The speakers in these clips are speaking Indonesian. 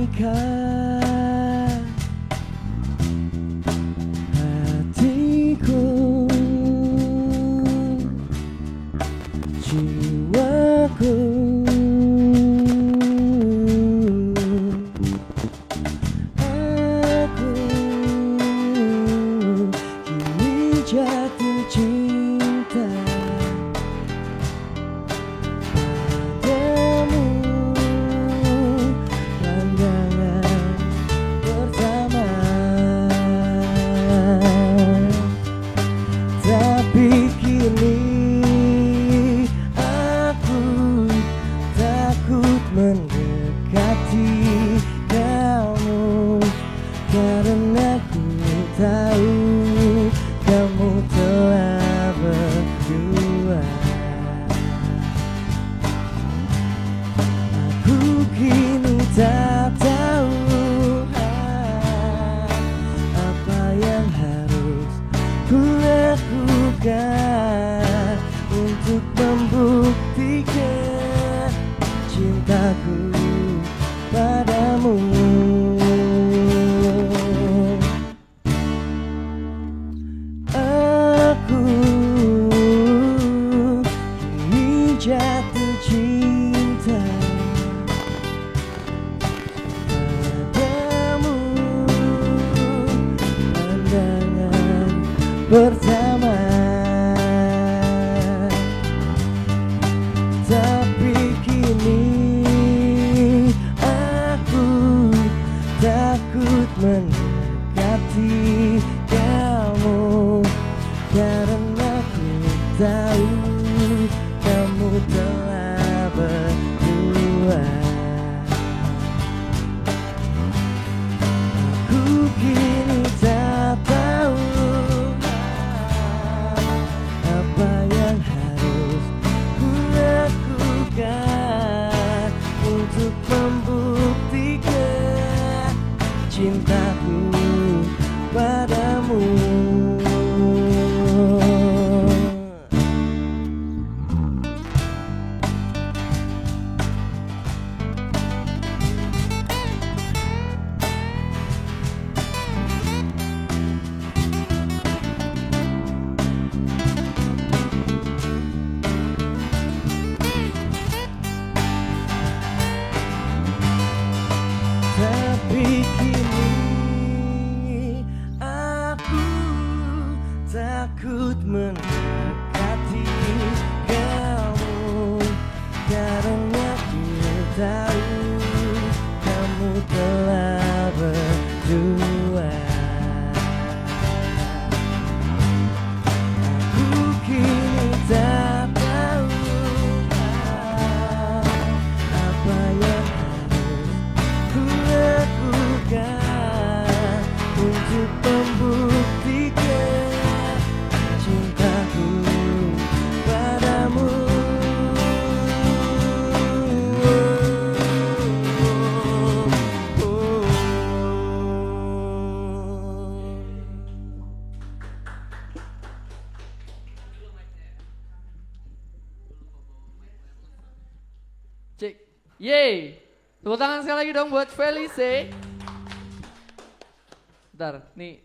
menikah. Hatiku, jiwaku, aku kini jatuh cinta padamu. Pandangan pertama, tapi kini aku takut mendekati kamu, karena ku tahu kamu telah berdua. Aku kini tak tahu apa yang harus ku lakukan untuk membuktikan cintaku padamu. Aku kini jatuh cinta padamu. Pandangan pertama, tapi kini aku takut mendekati kamu, karena ku tahu kamu telah berdua. Aku kini tak tahu apa yang harus ku lakukan untuk membuktikan cintaku padamu. Tapi kini aku takut mendekati kamu, karena ku tahu kamu telah berdua. Aku kini tak tahu apa yang ku lakukan untuk membuktikan cintaku padamu. Cek. Yeay. Tepuk tangan sekali lagi dong buat Felice. Bentar, nih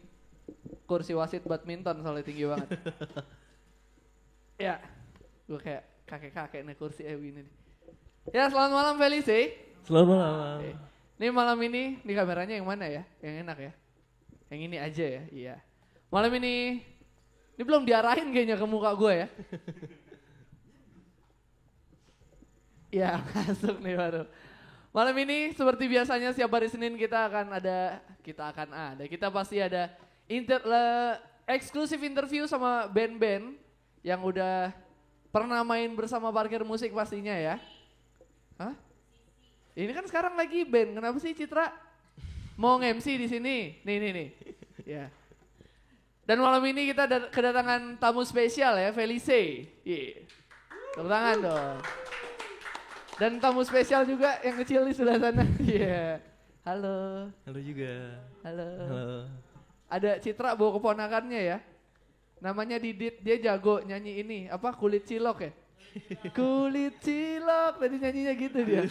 kursi wasit badminton soalnya tinggi banget. Ya, gue kayak kakek-kakek nih kursi gini nih. Ya, selamat malam Felice. Selamat malam. Nih malam ini, nih kameranya yang mana ya? Yang enak ya? Yang ini aja ya? Iya. Malam ini belum diarahin kayaknya ke muka gue ya. Ya, masuk nih baru. Malam ini seperti biasanya setiap hari Senin kita pasti ada eksklusif interview sama band-band yang udah pernah main bersama Parkir Musik pastinya ya. Hah? Ini kan sekarang lagi band, kenapa sih Citra? Mau nge-MC di sini? Nih. Ya. Dan malam ini kita kedatangan tamu spesial ya, Felice. Yeah. Tepuk tangan dong. Dan tamu spesial juga yang kecil di sebelah sana. Iya. Halo. Halo juga. Halo. Halo. Ada Citra bawa keponakannya ya. Namanya Didit, dia jago nyanyi ini, apa kulit cilok ya? Kulit cilok, tadi nyanyinya gitu dia.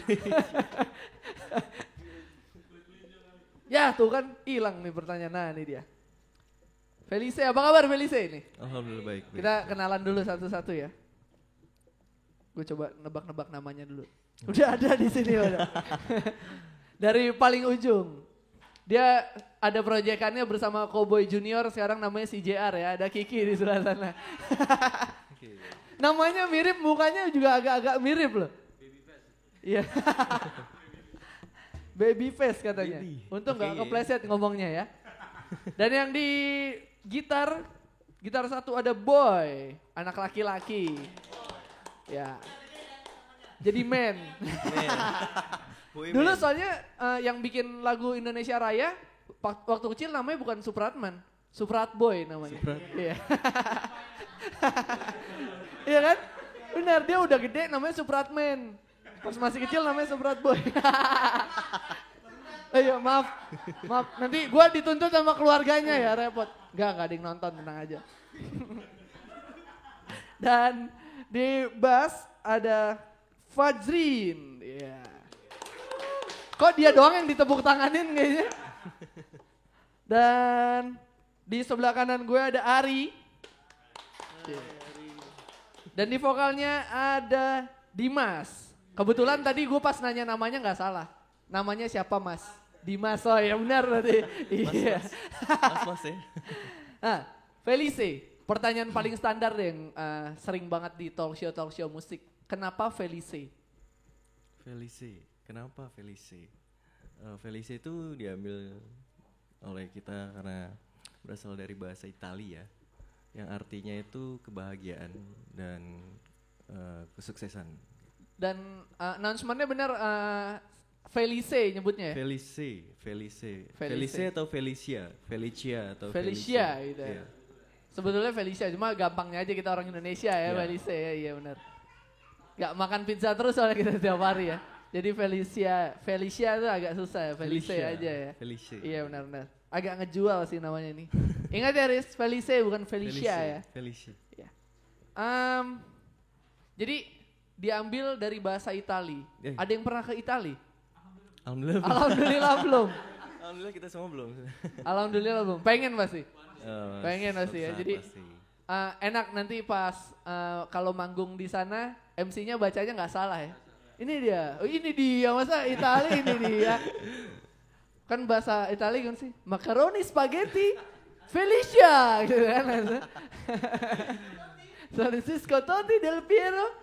Ya tuh kan hilang nih pertanyaan. Nah ini dia. Felice, apa kabar Felice ini? Alhamdulillah baik. Kita kenalan dulu satu-satu ya. Gue coba nebak-nebak namanya dulu. Udah ada di sini udah. Dari paling ujung. Dia ada proyekannya bersama Cowboy Junior, sekarang namanya CJR ya. Ada Kiki di sebelah sana. Namanya mirip, mukanya juga agak-agak mirip loh. Iya. Baby face katanya. Untung gak kepleset ngomongnya ya. Dan yang di gitar satu ada Boy, anak laki-laki. Ya. Jadi man. Dulu soalnya yang bikin lagu Indonesia Raya waktu kecil namanya bukan Supratman, Suprat Boy namanya. Iya. Iya kan? Benar, dia udah gede namanya Supratman. Pas masih kecil namanya Suprat Boy. Iya maaf, nanti gue dituntut sama keluarganya ya, repot. Enggak ada yang nonton, tenang aja. Dan di bass ada Fajrin. Iya. Kok dia doang yang ditepuk tanganin kayaknya. Dan di sebelah kanan gue ada Ari. Dan di vokalnya ada Dimas. Kebetulan tadi gue pas nanya namanya gak salah. Namanya siapa Mas? Dimas, oh ya benar tadi. Iya. Mas ya. Nah, Felice, pertanyaan paling standar deh yang sering banget di talk show musik. Kenapa Felice? Felice, kenapa Felice? Felice itu diambil oleh kita karena berasal dari bahasa Italia, yang artinya itu kebahagiaan dan kesuksesan. Dan announcementnya benar Felice nyebutnya ya? Felice atau Felicia atau Felicia gitu ya. Iya. Sebetulnya Felicia, cuma gampangnya aja kita orang Indonesia ya, Felice ya, iya benar. Gak makan pizza terus soalnya kita setiap hari ya. Jadi Felicia itu agak susah ya, Felice aja ya. Felice. Iya benar-benar. Agak ngejual sih namanya ini. Ingat ya Riz, Felice bukan Felicia ya. Felice. Ya. Jadi diambil dari bahasa Itali. Ada yang pernah ke Itali? Alhamdulillah belum. Alhamdulillah kita semua belum. Alhamdulillah belum. Pengen pasti. Pengen pasti ya. Jadi enak nanti pas kalau manggung di sana MC-nya bacanya nggak salah ya. Ini dia masa Itali ini dia. Kan bahasa Itali kan sih. Macaroni spaghetti Felicia gitu kan. Francisco Totti Del Piero.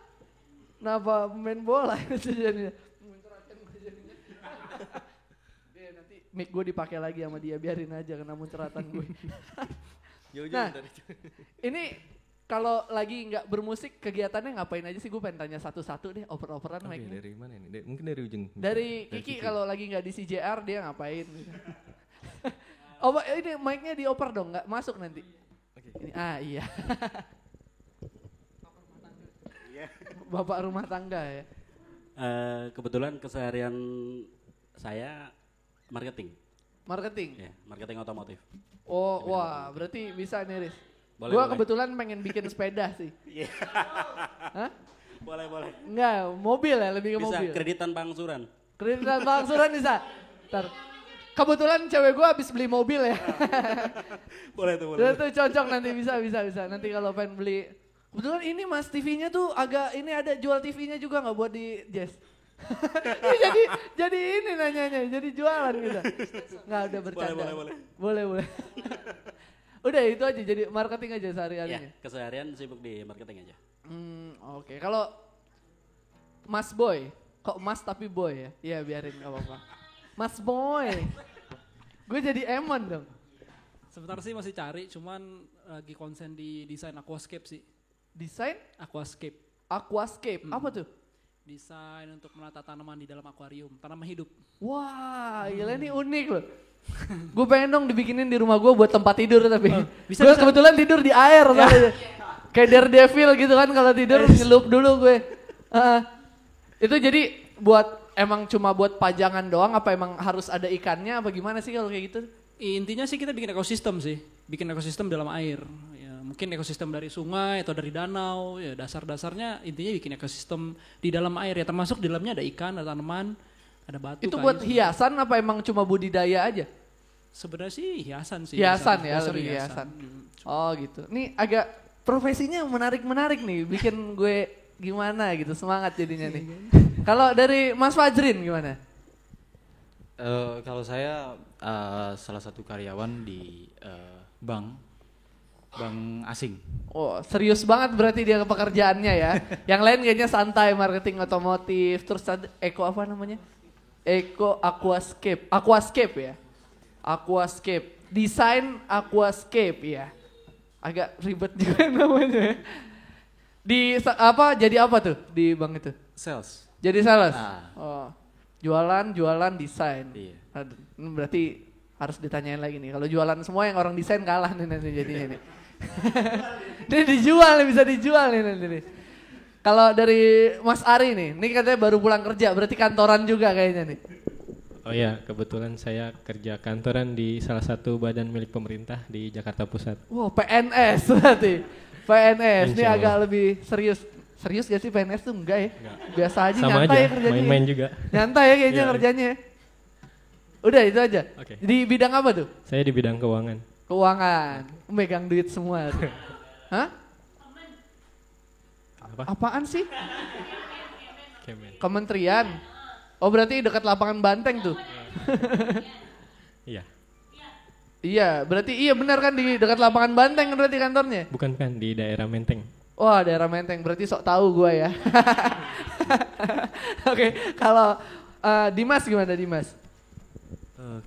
Kenapa pemain bola itu jadinya. Nanti mic gue dipakai lagi sama dia, biarin aja kena munceratan gue. Nah, ini kalau lagi nggak bermusik kegiatannya ngapain aja sih? Gue pengen tanya satu-satu deh, oper-operan mic-nya. Dari mana ini? Mungkin dari ujung. Dari Kiki kalau lagi nggak di CJR dia ngapain? Oh ini mic-nya dioper dong, nggak masuk nanti. Ini, iya. Bapak rumah tangga ya. Kebetulan keseharian saya marketing. Marketing? Ya, marketing otomotif. Oh, wah, berarti bisa nih, Riz. Boleh, Gua boleh. kebetulan pengen bikin sepeda sih. Iya. Hah? Boleh. Enggak, mobil ya, lebih ke Bisa mobil. kredit tanpa angsuran. Kredit tanpa angsuran bisa. Ntar. Kebetulan cewek gua habis beli mobil ya. Boleh tuh, Itu cocok nanti bisa. Nanti kalau pengen beli. Kebetulan ini Mas TV-nya tuh agak, ini ada jual TV-nya juga nggak buat di Jazz? Ini jadi ini nanyanya, jadi jualan gitu. Nggak, udah bercanda. Boleh. Udah itu aja, jadi marketing aja sehari-harinya. Ya, keseharian sibuk di marketing aja. Oke. Kalau Mas Boy, kok Mas tapi Boy ya? Iya biarin nggak apa-apa. Mas Boy, gue jadi Emon dong. Sebentar sih masih cari, cuman lagi konsen di desain aquascape sih. Desain? Aquascape. Apa tuh? Desain untuk menata tanaman di dalam akuarium, tanaman hidup. Wah, gila ini unik loh. Gue pengen dong dibikinin di rumah gue buat tempat tidur tapi. Bisa. Gue kebetulan tidur di air. Kayak Daredevil gitu kan kalau tidur nyelup dulu gue. Itu jadi emang cuma buat pajangan doang apa emang harus ada ikannya apa gimana sih kalau kayak gitu? Intinya sih kita bikin ekosistem sih, bikin ekosistem dalam air. Ya, mungkin ekosistem dari sungai atau dari danau, ya dasar-dasarnya intinya bikin ekosistem di dalam air ya, termasuk di dalamnya ada ikan, ada tanaman, ada batu. Itu buat hiasan apa emang cuma budidaya aja? Sebenarnya sih hiasan sih. Hiasan biasa. ya, Dasar lebih hiasan. Hmm. Oh gitu. Nih agak profesinya menarik-menarik nih, bikin gue gimana gitu, semangat jadinya nih. Kalau dari Mas Fajrin gimana? Kalau saya salah satu karyawan di bank asing. Oh serius banget berarti dia ke pekerjaannya ya. Yang lain kayaknya santai, marketing otomotif, terus ada Eko apa namanya? Eko Aquascape ya. Aquascape, desain Aquascape ya. Agak ribet juga namanya. Jadi apa tuh di bank itu? Sales. Jadi sales. Ah. Oh. Jualan desain. Iya. Aduh, ini berarti harus ditanyain lagi nih. Kalau jualan semua yang orang desain kalah nih nanti jadinya nih. Ini dijual nih, bisa dijual nih nanti nih. Kalau dari Mas Ari nih, ini katanya baru pulang kerja, berarti kantoran juga kayaknya nih. Oh ya, kebetulan saya kerja kantoran di salah satu badan milik pemerintah di Jakarta Pusat. Wow, PNS berarti. PNS, ini Insya Allah. agak lebih serius. Serius gak sih PNS tuh? Enggak ya? Biasa aja, Sama nyantai aja, ya kerjanya. main-main juga. Nyantai ya kayaknya Iya. kerjanya. Udah itu aja. Oke. Di bidang apa tuh? Saya di bidang keuangan. Keuangan. Megang duit semua tuh. Hah? Apa? Apaan sih? Kemen. Kementerian. Oh berarti dekat lapangan Banteng tuh. Iya. Iya, berarti iya benar kan di dekat lapangan Banteng berarti kantornya. Bukan kan di daerah Menteng. Wah daerah Menteng, berarti sok tahu gue ya. Oke, kalau Dimas gimana Dimas?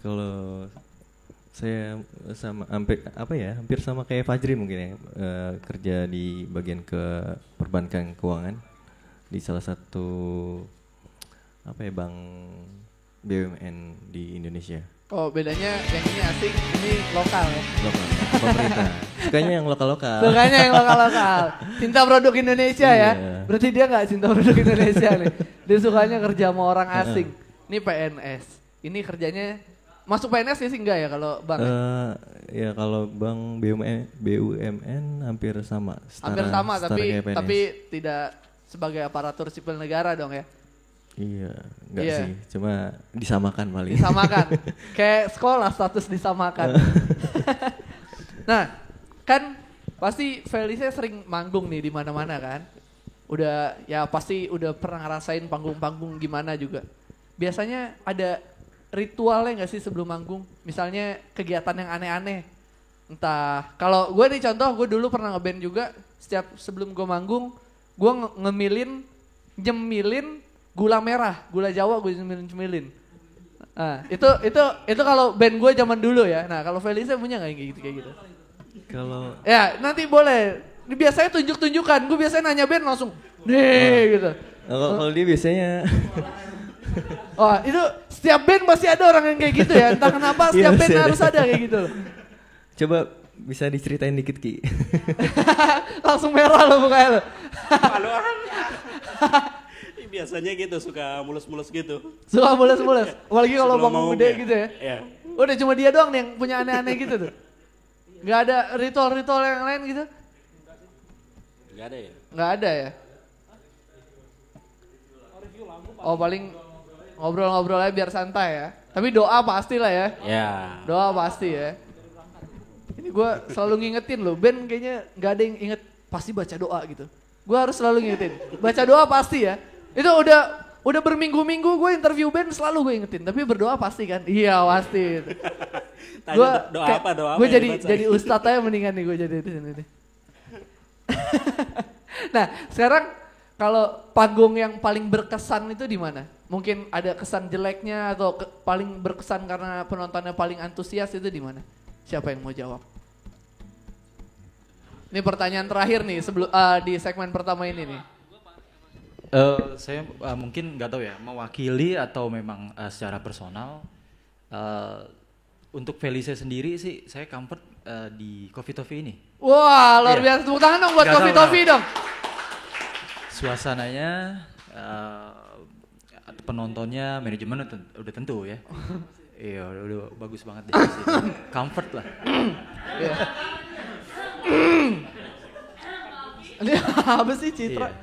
Kalau saya hampir sama kayak Fajri mungkin ya, kerja di bagian perbankan keuangan di salah satu bank BUMN di Indonesia. Oh bedanya yang ini asing, ini lokal ya. Lokal, pemerintah. Sukanya yang lokal-lokal. Sukanya yang lokal-lokal. Cinta produk Indonesia ya. Iya. Berarti dia nggak cinta produk Indonesia nih. Dia sukanya kerja sama orang asing. Ini PNS. Ini kerjanya masuk PNS sih enggak ya kalau bank? Ya kalau bank BUMN hampir sama. Hampir sama setara kayak PNS. tapi tidak sebagai aparatur sipil negara dong ya. Iya, enggak Iya. sih, cuma disamakan paling. Disamakan. Kayak sekolah status disamakan. Nah, kan pasti Felice sering manggung nih di mana-mana kan. Udah ya pasti udah pernah ngerasain panggung-panggung gimana juga. Biasanya ada ritualnya nggak sih sebelum manggung? Misalnya kegiatan yang aneh-aneh. Entah, kalau gue nih contoh, gue dulu pernah ngeband juga. Setiap sebelum gue manggung, gue nyemilin gula merah, gula Jawa gue cemilin. Nah, itu kalau band gue zaman dulu ya. Nah, kalau Felice punya nggak yang kayak gitu? Kalau Ya, nanti boleh. Ini biasanya tunjuk-tunjukkan. Gue biasanya nanya band langsung, nih gitu. kalau dia biasanya Oh, itu setiap band pasti ada orang yang kayak gitu ya. Entah kenapa setiap Iya, band pasti ada. harus ada kayak gitu. coba bisa diceritain dikit Ki. Langsung merah lo mukanya lo. Biasanya gitu suka mulus-mulus gitu. Suka mules-mules. Apalagi kalau Sebelum bangun mau gede ya. gitu ya. Iya. Udah cuma dia doang nih yang punya aneh-aneh gitu tuh. Gak ada ritual-ritual yang lain gitu? Enggak ada ya? Gak ada ya? Oh paling ngobrol-ngobrol aja biar santai ya. Tapi doa pasti lah ya. Ya. Doa pasti ya. Ini gue selalu ngingetin loh. Ben kayaknya gak ada yang inget pasti baca doa gitu. Gue harus selalu ngingetin. Baca doa pasti ya. Itu udah berminggu-minggu gue interview Ben selalu gue ingetin. Tapi berdoa pasti kan? Iya pasti. Tanya Gua doa kayak- apa, doa apa Gue yang jadi dibaca? jadi ustadz aja mendingan nih gue jadi di sini nih. Nah sekarang kalau panggung yang paling berkesan itu di mana? Mungkin ada kesan jeleknya atau paling berkesan karena penontonnya paling antusias itu di mana? Siapa yang mau jawab? Ini pertanyaan terakhir nih sebelum di segmen pertama ini nih. Saya mungkin nggak tahu ya, mewakili atau memang secara personal. Untuk Felice sendiri sih, saya comfort di Coffee Toffee ini. Wah luar Iya. biasa, tepuk tangan dong buat Nggak Coffee tahu Toffee dong. Suasananya, penontonnya, manajemen udah tentu ya. Iya, udah bagus banget deh. di sini. Comfort lah. Iya. Ini apa sih Citra? Iya.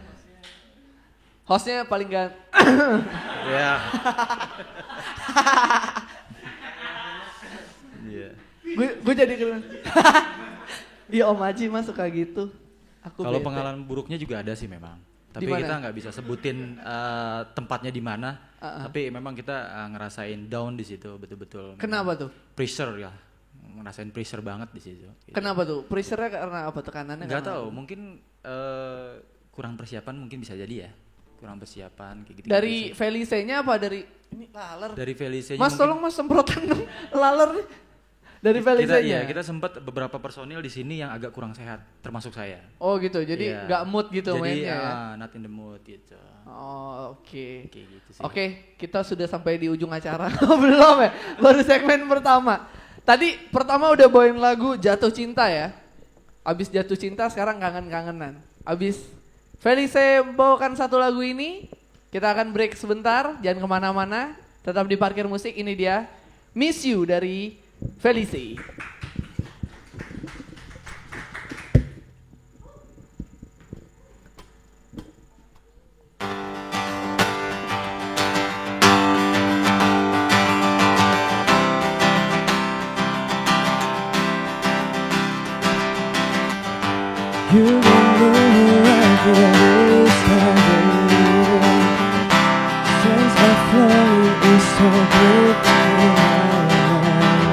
Hostnya paling ganteng. Ya. Iya. Gue jadi keren. Iya Om Aji mah suka gitu. Kalau pengalaman buruknya juga ada sih memang. Tapi Dimana? kita nggak bisa sebutin tempatnya di mana. Tapi memang kita ngerasain down di situ betul-betul. Kenapa tuh? Pressure ya, ngerasain pressure banget di situ. Gitu. Kenapa tuh? Pressure-nya karena apa, tekanannya? Nggak karena tahu, apa? mungkin kurang persiapan mungkin bisa jadi ya. Kurang persiapan kayak gitu. Dari Felice-nya apa dari ini laler? Dari Felice-nya Mas mungkin- tolong Mas semprotan dong laler nih. Dari Felice-nya. kita sempat beberapa personil di sini yang agak kurang sehat, termasuk saya. Oh gitu, jadi Iya. nggak mood gitu Jadi, mainnya ya? not in the mood gitu. Oh oke. Kayak gitu sih. Oke, kita sudah sampai di ujung acara. Belum ya? Baru segmen pertama. Tadi pertama udah bawain lagu Jatuh Cinta ya. Abis Jatuh Cinta sekarang Kangen-kangenan. Abis Felice bawakan satu lagu ini, kita akan break sebentar, jangan kemana-mana. Tetap di Parkir Musik, ini dia Miss You dari Felice. You don't know I feel this time. Sense of longing is so great in my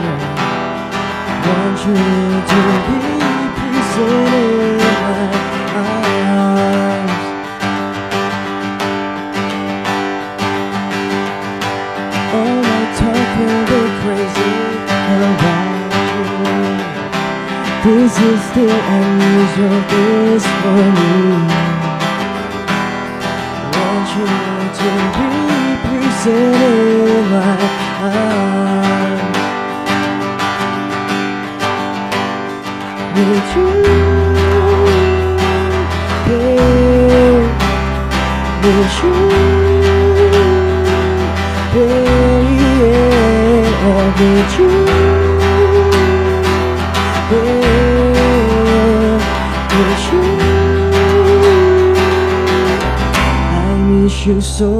life. Want you to be present in my arms. All my talk will go crazy about you. This is the unusual this for me. Want you to be present in my arms. Need you, babe. Need you, babe. I need you. I miss you so.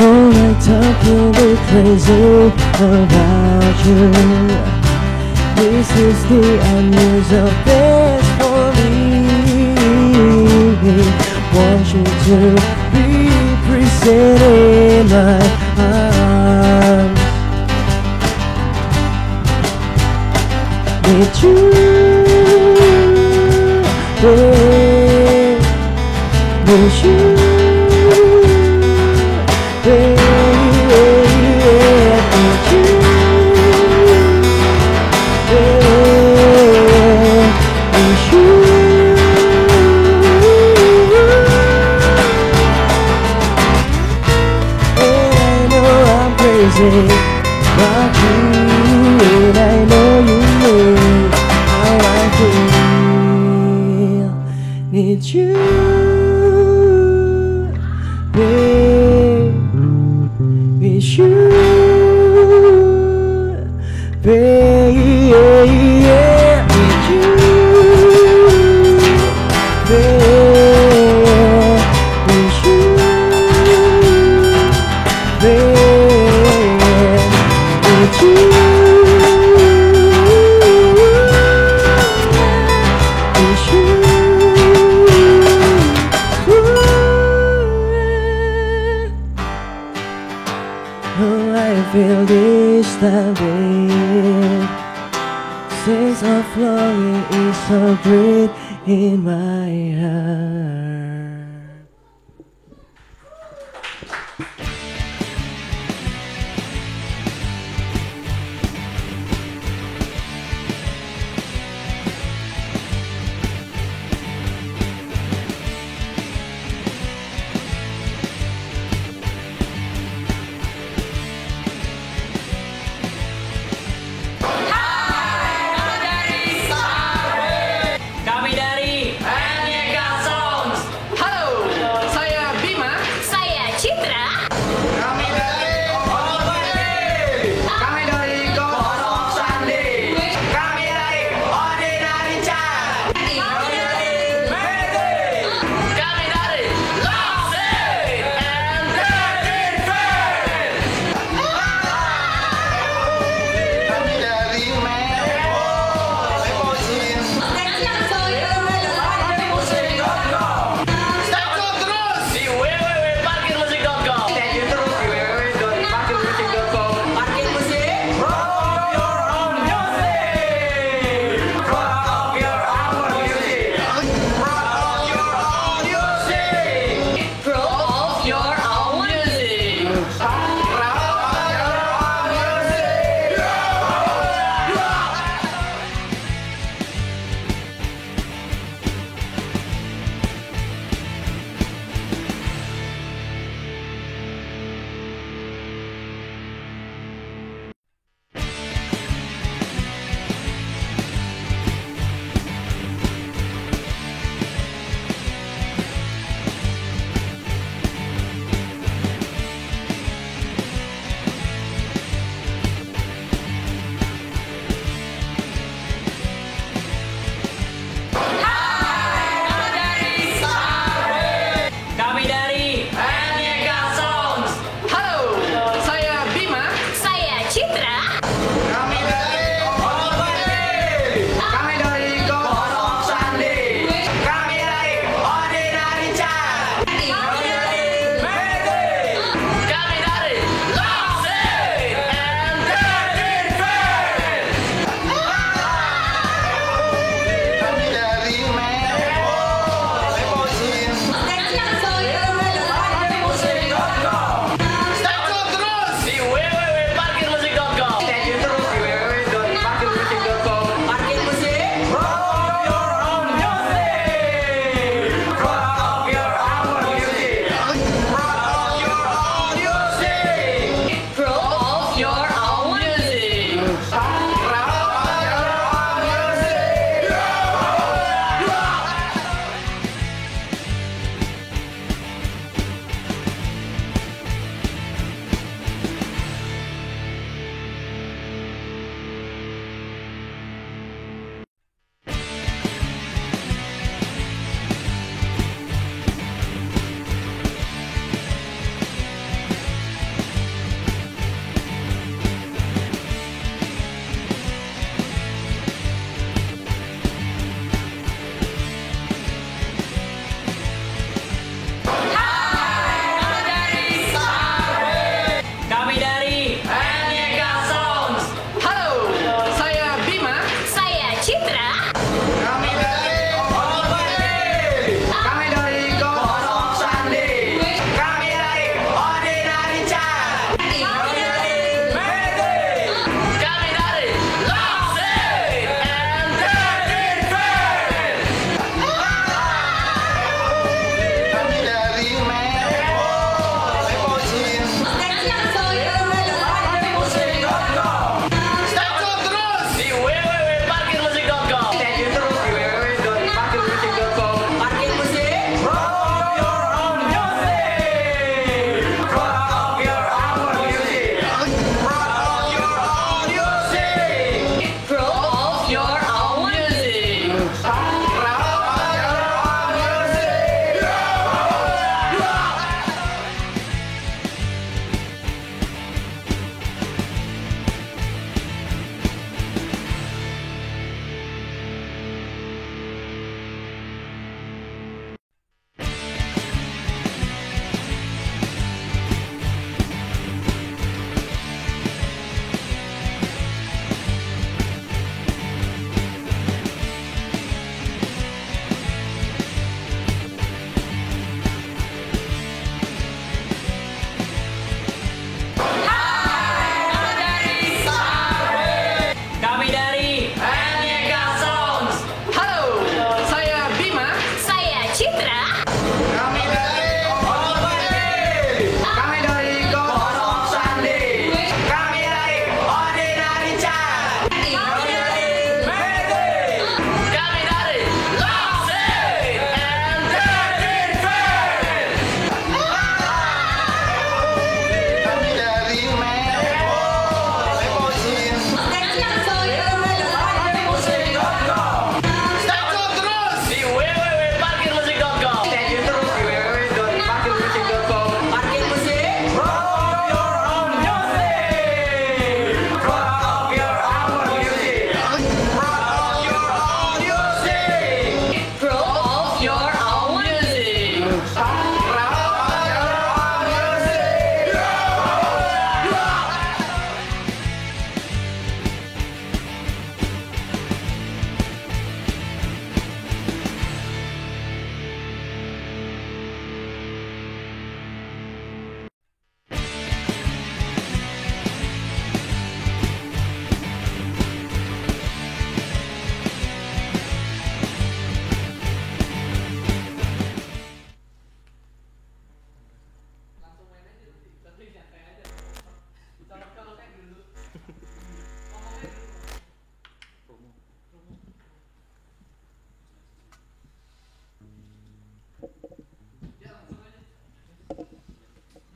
All I talk will be crazy about you. This is the unusual best for me. Want you to be present in my arms. Need you, babe. Need you, babe. Need you. About you, and I know you know how I feel. Need you, babe. Miss you, babe. Need you, babe. Miss you, babe. I feel this time, babe. Sense of longing is so great in my heart. Kami dari Aneka Songs. Halo.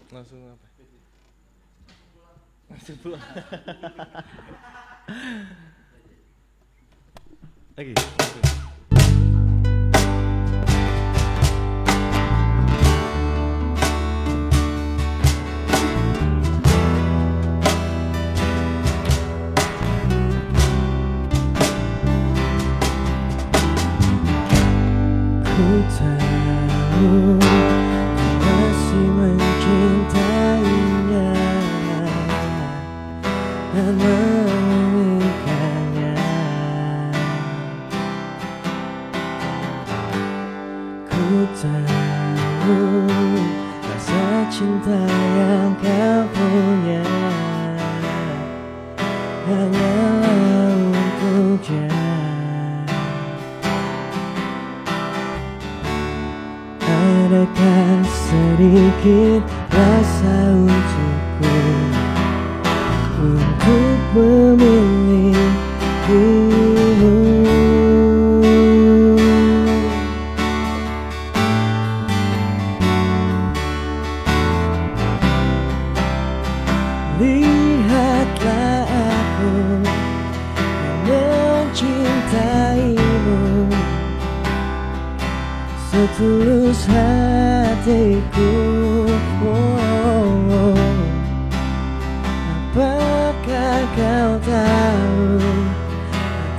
Langsung apa? Langsung pulang. Lagi. Ku tahu kau masih mencintainya dan menginginkannya. Ku tahu rasa cinta yang kau punya hanyalah untuknya. Adakah sedikit rasa untukku untuk memilikimu? Lihatlah aku yang mencintaimu setulus hatiku. Apakah kau tahu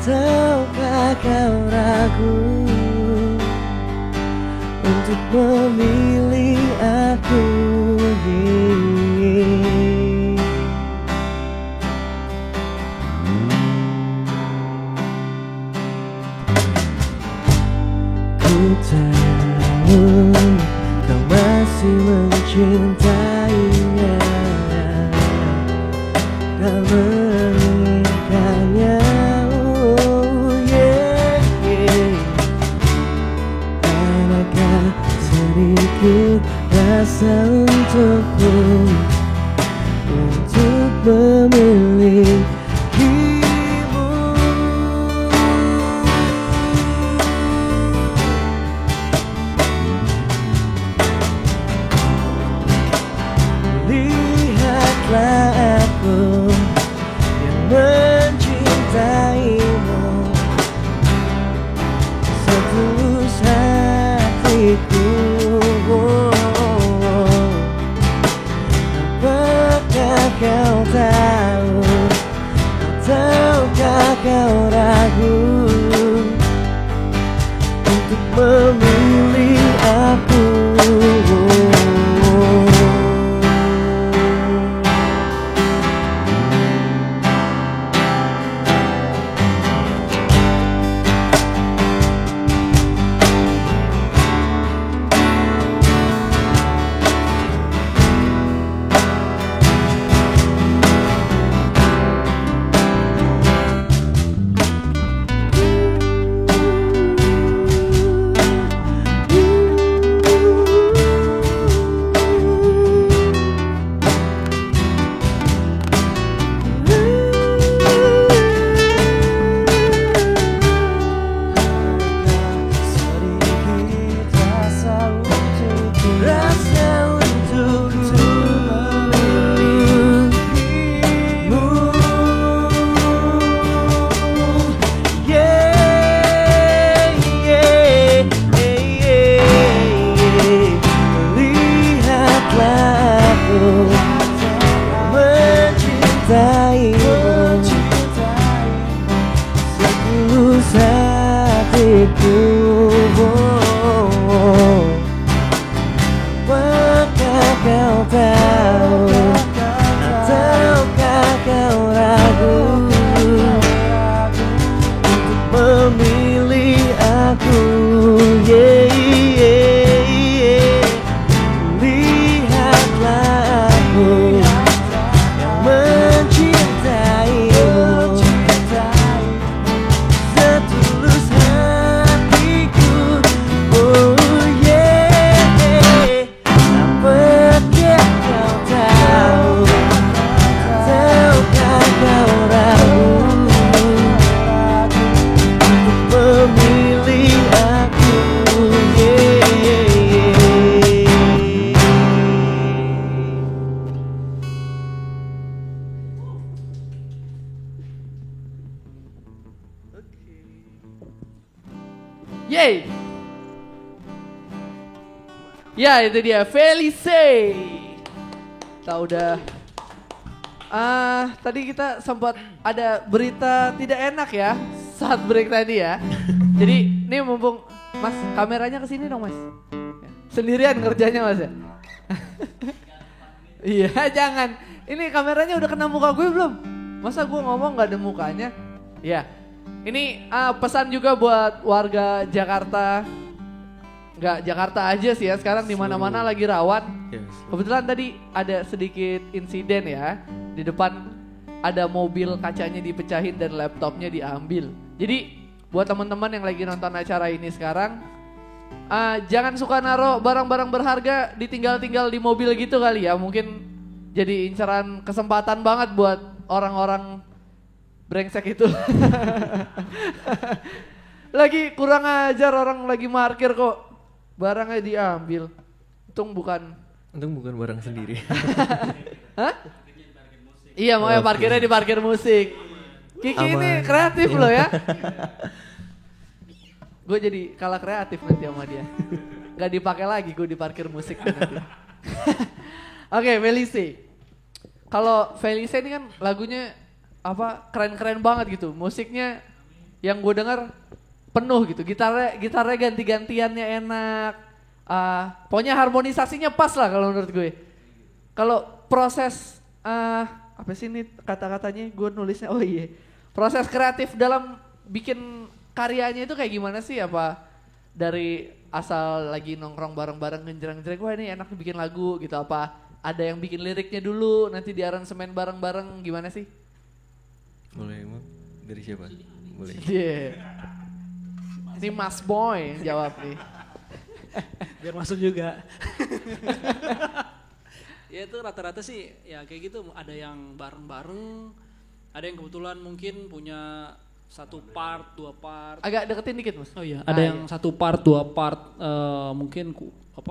ataukah kau ragu untuk memilih aku? Ku tahu kau masih mencintainya dan menginginkannya. Oh, yeah, yeah. Adakah sedikit rasa untukku untuk memilikimu? Lihatlah aku yang mencintaimu setulus hatiku. Apakah kau tahu ataukah kau ragu untuk memilih aku? Setulus hatiku. Apakah kau tahu ataukah kau ragu untuk memilih aku? Yeah, yeah, yeah. Lihatlah aku yang mencintaimu setulus hatiku. Yeay. Ya itu dia Felice. Kita udah tadi kita sempat ada berita tidak enak ya saat break tadi ya. Jadi ini mumpung Mas kameranya kesini dong Mas. Sendirian kerjanya Mas ya. Iya jangan. Ini kameranya udah kena muka gue belum? Masa gue ngomong gak ada mukanya? Ya. Ini pesan juga buat warga Jakarta. Nggak Jakarta aja sih ya, sekarang di mana-mana lagi rawan. Kebetulan tadi ada sedikit insiden ya. Di depan ada mobil kacanya dipecahin dan laptopnya diambil. Jadi buat teman-teman yang lagi nonton acara ini sekarang, jangan suka naruh barang-barang berharga ditinggal-tinggal di mobil gitu kali ya. Mungkin jadi incaran kesempatan banget buat orang-orang brengsek itu. Lagi kurang ajar orang lagi parkir kok. Barangnya diambil. Untung bukan barang sendiri. Hah? Iya makanya parkirnya di parkir musik. Kiki ini kreatif loh ya. Gue jadi kalah kreatif nanti sama dia. Gak dipakai lagi gue di parkir musik nanti. Oke, Felice. Kalau Felice ini kan lagunya keren-keren banget gitu. Musiknya yang gue dengar penuh gitu. Gitarnya ganti-gantiannya enak. Pokoknya harmonisasinya pas lah kalau menurut gue. Kalau proses apa sih ini kata-katanya gue nulisnya proses kreatif dalam bikin karyanya itu kayak gimana sih? Apa dari asal lagi nongkrong bareng-bareng genjreng-genjreng wah ini enak bikin lagu gitu, apa ada yang bikin liriknya dulu nanti di aransemen bareng-bareng gimana sih? Boleh emang dari siapa? Boleh. Yeah. Ini Mas Boy yang jawab nih. Biar masuk juga. Ya itu rata-rata sih ya kayak gitu, ada yang bareng-bareng, ada yang kebetulan mungkin punya 1 part, 2 part. Agak deketin dikit Mas. Oh iya, ada yang 1 part, 2 part mungkin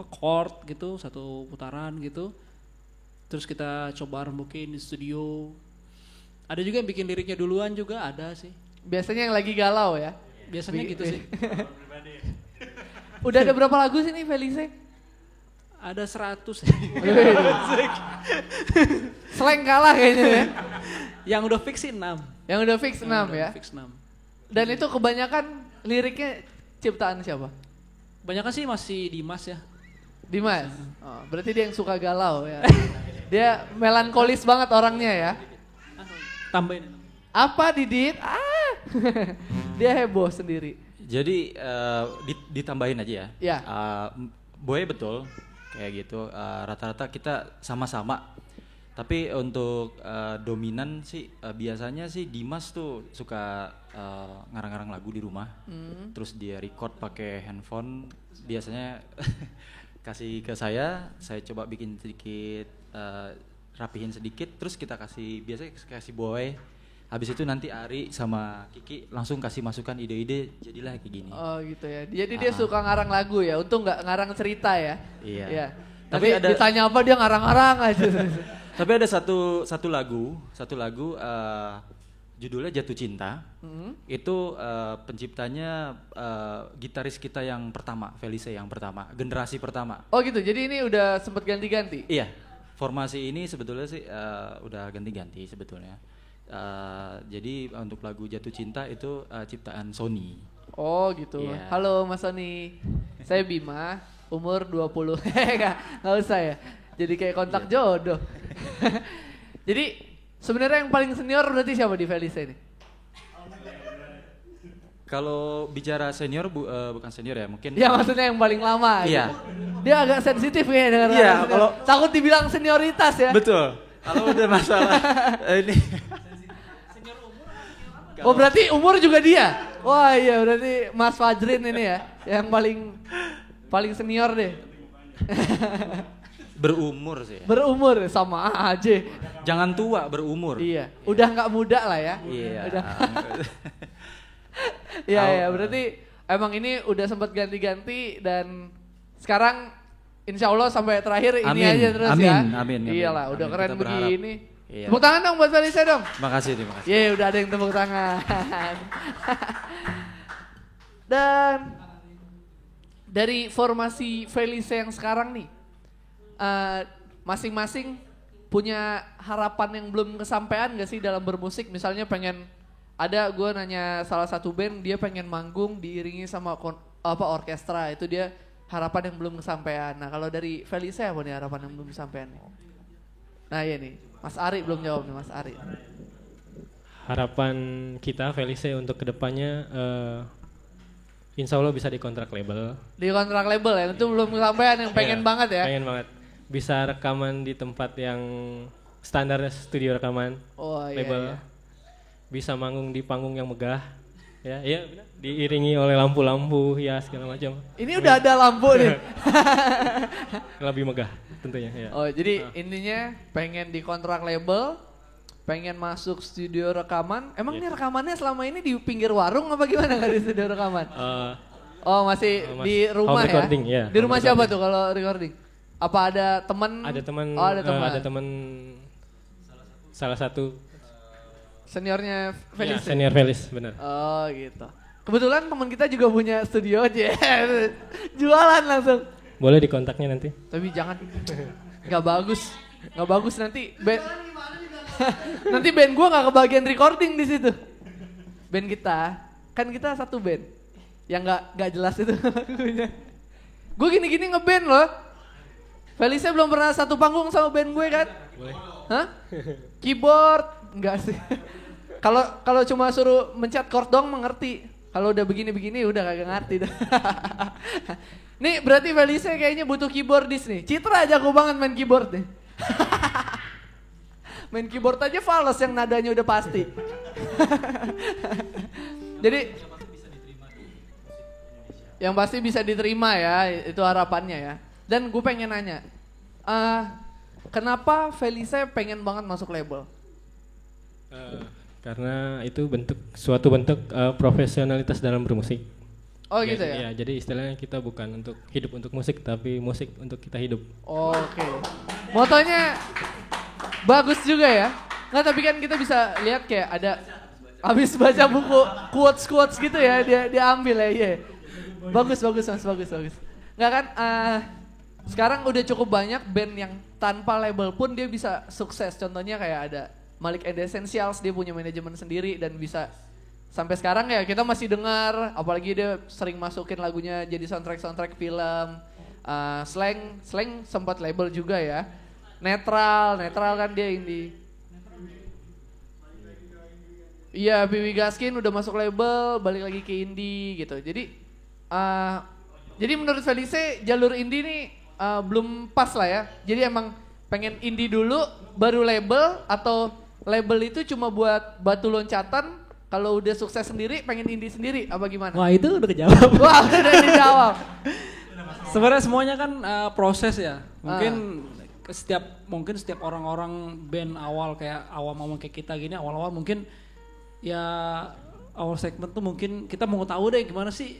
chord gitu, 1 putaran gitu. Terus kita coba rembukin di studio. Ada juga yang bikin liriknya duluan juga ada sih. Biasanya yang lagi galau ya. Biasanya gitu sih. Udah ada berapa lagu sih nih Felice? Ada 100. Slang kalah kayaknya ya. Yang udah fix sih 6. Yang udah fix 6 ya. Fix 6. Dan itu kebanyakan liriknya ciptaan siapa? Kebanyakan sih masih Dimas ya. Dimas? Oh, berarti dia yang suka galau ya. Dia melankolis banget orangnya ya. Tambahin. Apa Didit? Dia heboh sendiri. Jadi ditambahin aja ya. Ya. Boy betul kayak gitu. Rata-rata kita sama-sama. Tapi untuk dominan sih biasanya sih Dimas tuh suka ngarang-ngarang lagu di rumah. Terus dia record pakai handphone. Biasanya kasih ke saya coba bikin sedikit rapihin sedikit. Terus kita biasanya kasih Boy. Habis itu nanti Ari sama Kiki langsung kasih masukan ide-ide jadilah kayak gini. Oh gitu ya. Jadi dia suka ngarang lagu ya. Untung nggak ngarang cerita ya. Iya. Ya. Tapi ditanya apa dia ngarang-ngarang aja. Tapi ada satu lagu judulnya Jatuh Cinta. Itu penciptanya gitaris kita yang pertama, Felice yang pertama, generasi pertama. Oh gitu. Jadi ini udah sempet ganti-ganti. Iya. Formasi ini sebetulnya sih udah ganti-ganti sebetulnya. Jadi untuk lagu Jatuh Cinta itu ciptaan Sony. Oh gitu. Yeah. Halo Mas Sony. Saya Bima, umur 20. Nggak usah ya. Jadi kayak kontak jodoh. Jadi sebenarnya yang paling senior berarti siapa di Felice ini? Kalau bicara senior bukan senior ya, mungkin. Ya maksudnya yang paling lama. Iya. Gitu. Dia agak sensitif kayaknya dengan Iya, kalau takut dibilang senioritas ya. Betul. Kalau udah masalah ini. Oh berarti umur juga dia? Wah iya berarti Mas Fajrin ini ya, yang paling senior deh. Berumur sih ya. Berumur sama aja. Jangan tua, berumur. Iya, udah nggak muda lah ya. Iya. Iya berarti emang ini udah sempat ganti-ganti dan sekarang insya Allah sampai terakhir ini aja terus ya. Amin. Iyalah udah Amin, keren kita berharap. begini. Iya. Tepuk tangan dong buat Felice dong. Terima kasih. Udah ada yang tepuk tangan. Dan dari formasi Felice yang sekarang nih, masing-masing punya harapan yang belum kesampaian gak sih dalam bermusik? Misalnya pengen, gue nanya salah satu band, dia pengen manggung diiringi sama orkestra, itu dia harapan yang belum kesampaian. Nah kalau dari Felice apa nih harapan yang belum kesampaian nih? Nah iya nih, Mas Ari belum jawab nih, Mas Ari. Harapan kita Felice untuk kedepannya insya Allah bisa dikontrak label. Di kontrak label ya, itu belum kesampaian yang pengen banget ya? Pengen banget. Bisa rekaman di tempat yang standar studio rekaman label. Iya. Bisa manggung di panggung yang megah. Ya, iya benar. Diiringi oleh lampu-lampu ya segala macam. Ini udah ada lampu nih. Lebih megah tentunya ya. Oh, jadi intinya pengen di kontrak label, pengen masuk studio rekaman. Emang ini rekamannya selama ini di pinggir warung apa gimana nggak di studio rekaman? Masih di rumah ya? Ya. Di rumah siapa tuh kalau recording? Apa ada teman? Ada teman. Oh, ada teman. Ada teman. Salah satu seniornya Felice. Ya, senior Felice, benar. Oh, gitu. Kebetulan teman kita juga punya studio aja. Jualan langsung. Boleh dikontaknya nanti. Tapi jangan. Nggak bagus nanti band. Nanti band gua nggak kebagian recording di situ. Band kita satu band yang nggak jelas itu lagunya. Gue gini-gini ngeband loh. Felice belum pernah satu panggung sama band gue kan? Boleh. Hah? Keyboard? Enggak sih. Kalau cuma suruh mencet chord dong mengerti. Kalau udah begini-begini udah kagak ngerti dah. Nih berarti Felice kayaknya butuh keyboardis nih. Citra jago banget main keyboard nih. Main keyboard aja fals yang nadanya udah pasti. Jadi yang pasti bisa diterima ya, itu harapannya ya. Dan gue pengen nanya, kenapa Felice pengen banget masuk label? Karena itu suatu bentuk profesionalitas dalam bermusik. Oh gitu ya? Iya, jadi istilahnya kita bukan untuk hidup untuk musik, tapi musik untuk kita hidup. Oke. Motonya bagus juga ya. Nggak, tapi kan kita bisa lihat kayak ada, habis baca buku quotes gitu ya, dia ambil ya. Yeah. Bagus mas, bagus. Nggak kan, sekarang udah cukup banyak band yang tanpa label pun dia bisa sukses. Contohnya kayak ada Malik and the Essentials, dia punya manajemen sendiri dan bisa sampai sekarang ya kita masih dengar, apalagi dia sering masukin lagunya jadi soundtrack film. Slang sempat label juga ya. Netral kan dia indie. Iya, Piwi Gaskin udah masuk label, balik lagi ke indie gitu. Jadi menurut Felice jalur indie nih belum pas lah ya. Jadi emang pengen indie dulu baru label, atau label itu cuma buat batu loncatan, kalau udah sukses sendiri pengen indie sendiri apa gimana? Wah itu udah kejawab. Wah udah dijawab. Sebenarnya semuanya kan proses ya. Mungkin setiap orang-orang band awal kayak awam-awam kayak kita gini, awal-awal mungkin ya awal segmen tuh mungkin kita mau tahu deh gimana sih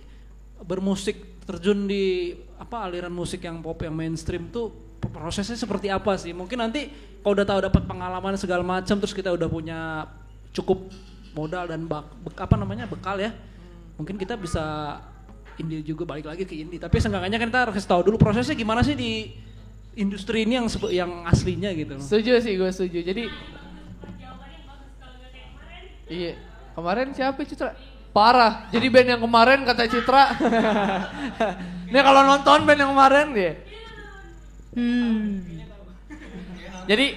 bermusik, terjun di aliran musik yang pop yang mainstream tuh prosesnya seperti apa sih. Mungkin nanti kalau udah tahu dapat pengalaman segala macam, terus kita udah punya cukup modal dan bekal ya. Mungkin kita bisa indie juga, balik lagi ke indie. Tapi seenggaknya kan kita harus tahu dulu prosesnya gimana sih di industri ini yang aslinya gitu. Setuju sih, gue setuju. Jadi iya, kemarin siapa Citra? Parah. Jadi band yang kemarin kata Citra. Nih kalau nonton band yang kemarin dia. Jadi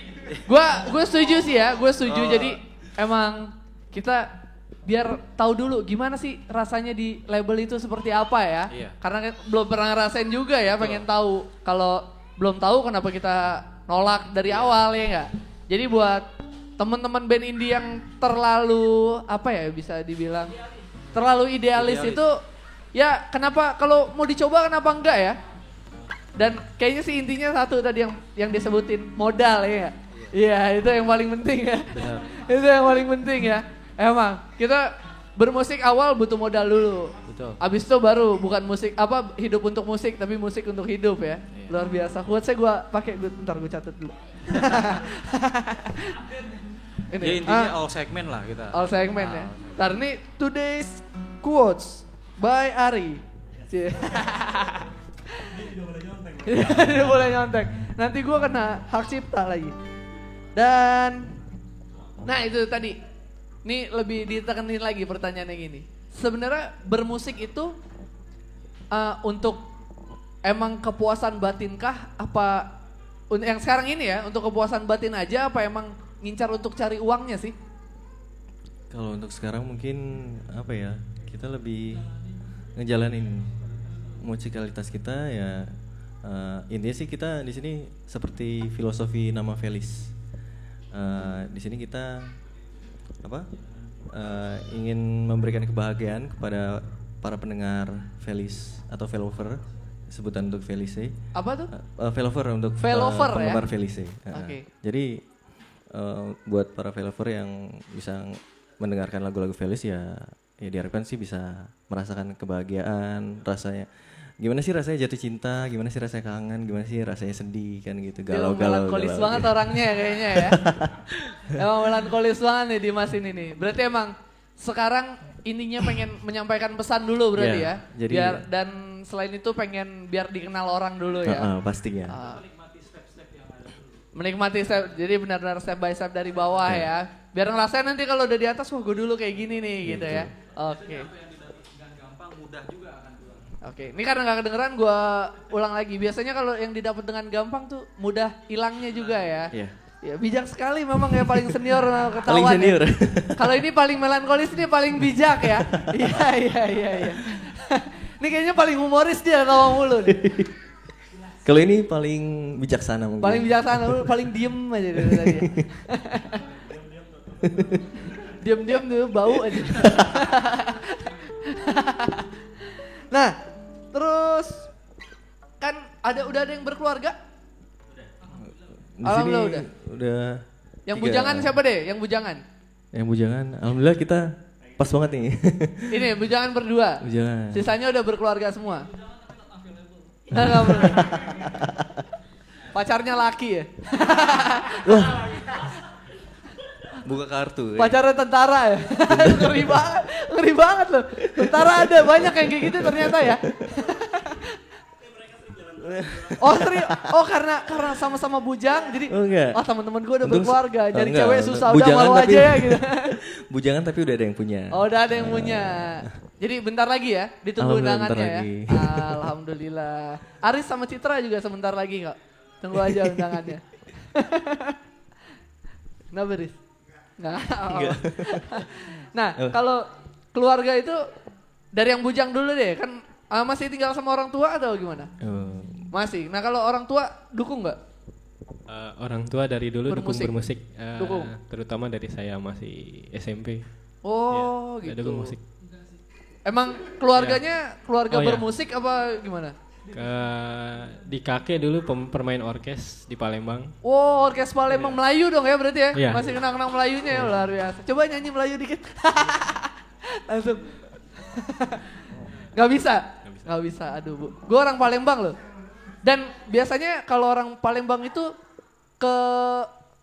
gue setuju sih ya, gue setuju. Jadi emang kita biar tahu dulu gimana sih rasanya di label itu seperti apa ya. Iya. Karena belum pernah ngerasain juga ya, pengen tahu. Kalau belum tahu kenapa kita nolak dari awal ya enggak. Jadi buat teman-teman band indie yang terlalu bisa dibilang terlalu idealis itu ya, kenapa kalau mau dicoba kenapa enggak ya? Dan kayaknya sih intinya satu tadi yang disebutin, modal ya. Iya, itu yang paling penting ya. Benar. Itu yang paling penting ya. Emang kita bermusik awal butuh modal dulu. Betul. Abis itu baru bukan musik hidup untuk musik, tapi musik untuk hidup ya. Iya. Luar biasa. Quotes-nya gue pakai, bentar gue catat dulu. Ini, ya intinya all segmen lah kita. All segmen ya. Ntar ini today's quotes by Ari. Dia boleh nyontek. Nanti gue kena hak cipta lagi. Dan, nah itu tadi. Ini lebih ditekenin lagi pertanyaannya gini. Sebenarnya bermusik itu untuk emang kepuasan batinkah? Apa yang sekarang ini ya untuk kepuasan batin aja? Apa emang ngincar untuk cari uangnya sih? Kalau untuk sekarang mungkin apa ya, kita lebih ngejalanin musikalitas kita ya. Intinya sih kita di sini seperti filosofi nama Felis. Di sini kita ingin memberikan kebahagiaan kepada para pendengar Felis atau Velover, sebutan untuk Felice. Apa tuh? Velover untuk Velover, penggemar ya? Felice. Okay. Jadi buat para Velover yang bisa mendengarkan lagu-lagu Felis ya diharapkan sih bisa merasakan kebahagiaan, rasanya gimana sih rasanya jatuh cinta, gimana sih rasanya kangen, gimana sih rasanya sedih kan gitu, galau-galau. Melankolis banget orangnya ya kayaknya ya. Emang melankolis banget nih Dimas ini nih. Berarti emang sekarang ininya pengen menyampaikan pesan dulu berarti ya. Jadi biar dan selain itu pengen biar dikenal orang dulu ya. Pastinya. Menikmati step, jadi benar-benar step by step dari bawah ya. Biar ngerasain nanti kalau udah di atas, wah gue dulu kayak gini nih gitu ya. Oke. Oke, ini karena gak kedengeran gue ulang lagi. Biasanya kalau yang didapat dengan gampang tuh mudah hilangnya juga ya. Iya. Ya bijak sekali memang ya paling senior ketahuan. Paling senior. Ya. Kalau ini paling melankolis, ini paling bijak ya. Iya. Ini kayaknya paling humoris dia tawa mulu nih. Kalau ini paling bijaksana mungkin. Paling bijaksana, paling diem aja dari tadi. Diam-diam tuh bau aja. Nah, terus kan udah ada yang berkeluarga? Alhamdulillah udah. Yang bujangan siapa deh? Yang bujangan? Yang bujangan, alhamdulillah kita pas banget nih. Ini bujangan berdua. Bujangan. Sisanya udah berkeluarga semua. Nggak perlu. Pacarnya laki ya? Wah. Buka kartu. Pacarnya tentara ya? ngeri banget loh. Tentara ada banyak yang kayak gitu ternyata ya. Oh karena sama-sama bujang jadi teman-teman gue udah berkeluarga, jadi cewek susah udah malu aja ya gitu. Bujangan tapi udah ada yang punya. Oh udah ada yang punya. Jadi bentar lagi ya, ditunggu undangannya ya. Alhamdulillah. Aris sama Citra juga sebentar lagi kok. Tunggu aja undangannya. Kenapa Riz? Nggak. Nah kalau keluarga itu dari yang bujang dulu deh, kan masih tinggal sama orang tua atau gimana? Masih. Nah kalau orang tua dukung nggak? Orang tua dari dulu dukung bermusik. Dukung. Terutama dari saya masih SMP. Oh ya, gitu. Dukung musik. Emang keluarganya keluarga bermusik apa gimana? Di kakek dulu pemain orkes di Palembang. Oh orkes Palembang Melayu dong ya berarti ya? Yeah. Masih kenang-kenang Melayunya ya luar biasa. Coba nyanyi Melayu dikit. Langsung. Gak bisa, aduh Bu. Gue orang Palembang loh. Dan biasanya kalau orang Palembang itu ke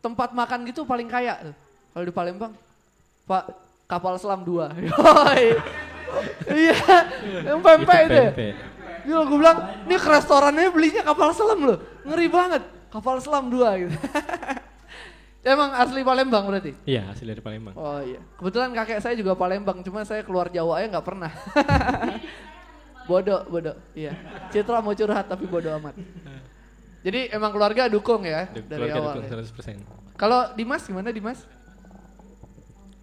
tempat makan gitu paling kaya tuh. Kalau di Palembang, Pak kapal selam 2. Iya, yang pempek itu ya. Iya gue bilang, ini ke restorannya belinya kapal selam loh. Ngeri banget, kapal selam 2 gitu. Emang asli Palembang berarti? Iya, asli dari Palembang. Oh iya, kebetulan kakek saya juga Palembang, cuma saya keluar Jawa aja gak pernah. Bodoh, iya. Citra mau curhat tapi bodoh amat. Jadi emang keluarga dukung ya dari awal. Dukung 100%. Ya? Kalau Dimas gimana Dimas?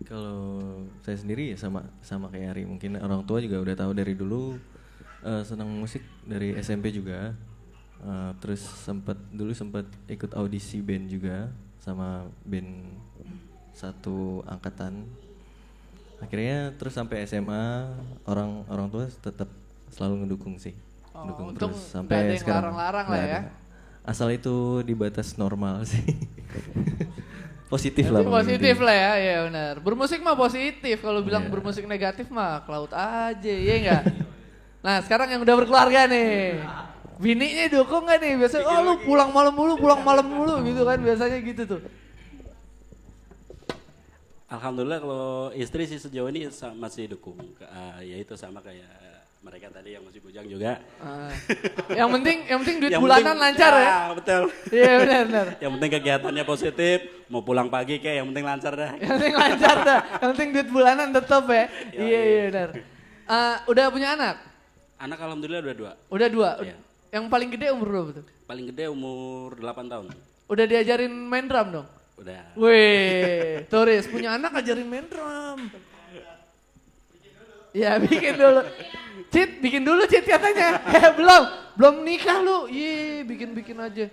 Kalau saya sendiri ya sama kayak Ari, mungkin orang tua juga udah tahu dari dulu senang musik dari SMP juga. Terus sempat ikut audisi band juga sama band satu angkatan. Akhirnya terus sampai SMA orang tua tetap selalu ngedukung sih. Dukung terus sampai sekarang. Larang-larang lah ya. Asal itu di batas normal sih. Positif lah. Positif lah ya, ya benar. Bermusik mah positif, kalau bilang bermusik negatif mah ke laut aja, ya enggak? Nah sekarang yang udah berkeluarga nih, bininya dukung gak nih? Biasanya, oh lu pulang malam mulu gitu kan, biasanya gitu tuh. Alhamdulillah kalau istri sih sejauh ini masih dukung, ya itu sama kayak Mereka tadi yang masih bujang juga. Yang penting duit bulanan lancar ya. Betul. Iya benar. Yang penting kegiatannya positif, mau pulang pagi kayak yang penting lancar dah. Yang penting lancar dah. Yang penting duit bulanan tetap ya. Iya benar. Udah punya anak? Anak alhamdulillah udah 2. Udah 2. Iya. Yang paling gede umur berapa tuh? Paling gede umur 8 tahun. Udah diajarin main drum dong? Udah. Wih, Turis punya anak ajarin main drum. Ya bikin dulu. Bikin dulu Cit katanya. Belum nikah lu. Bikin aja.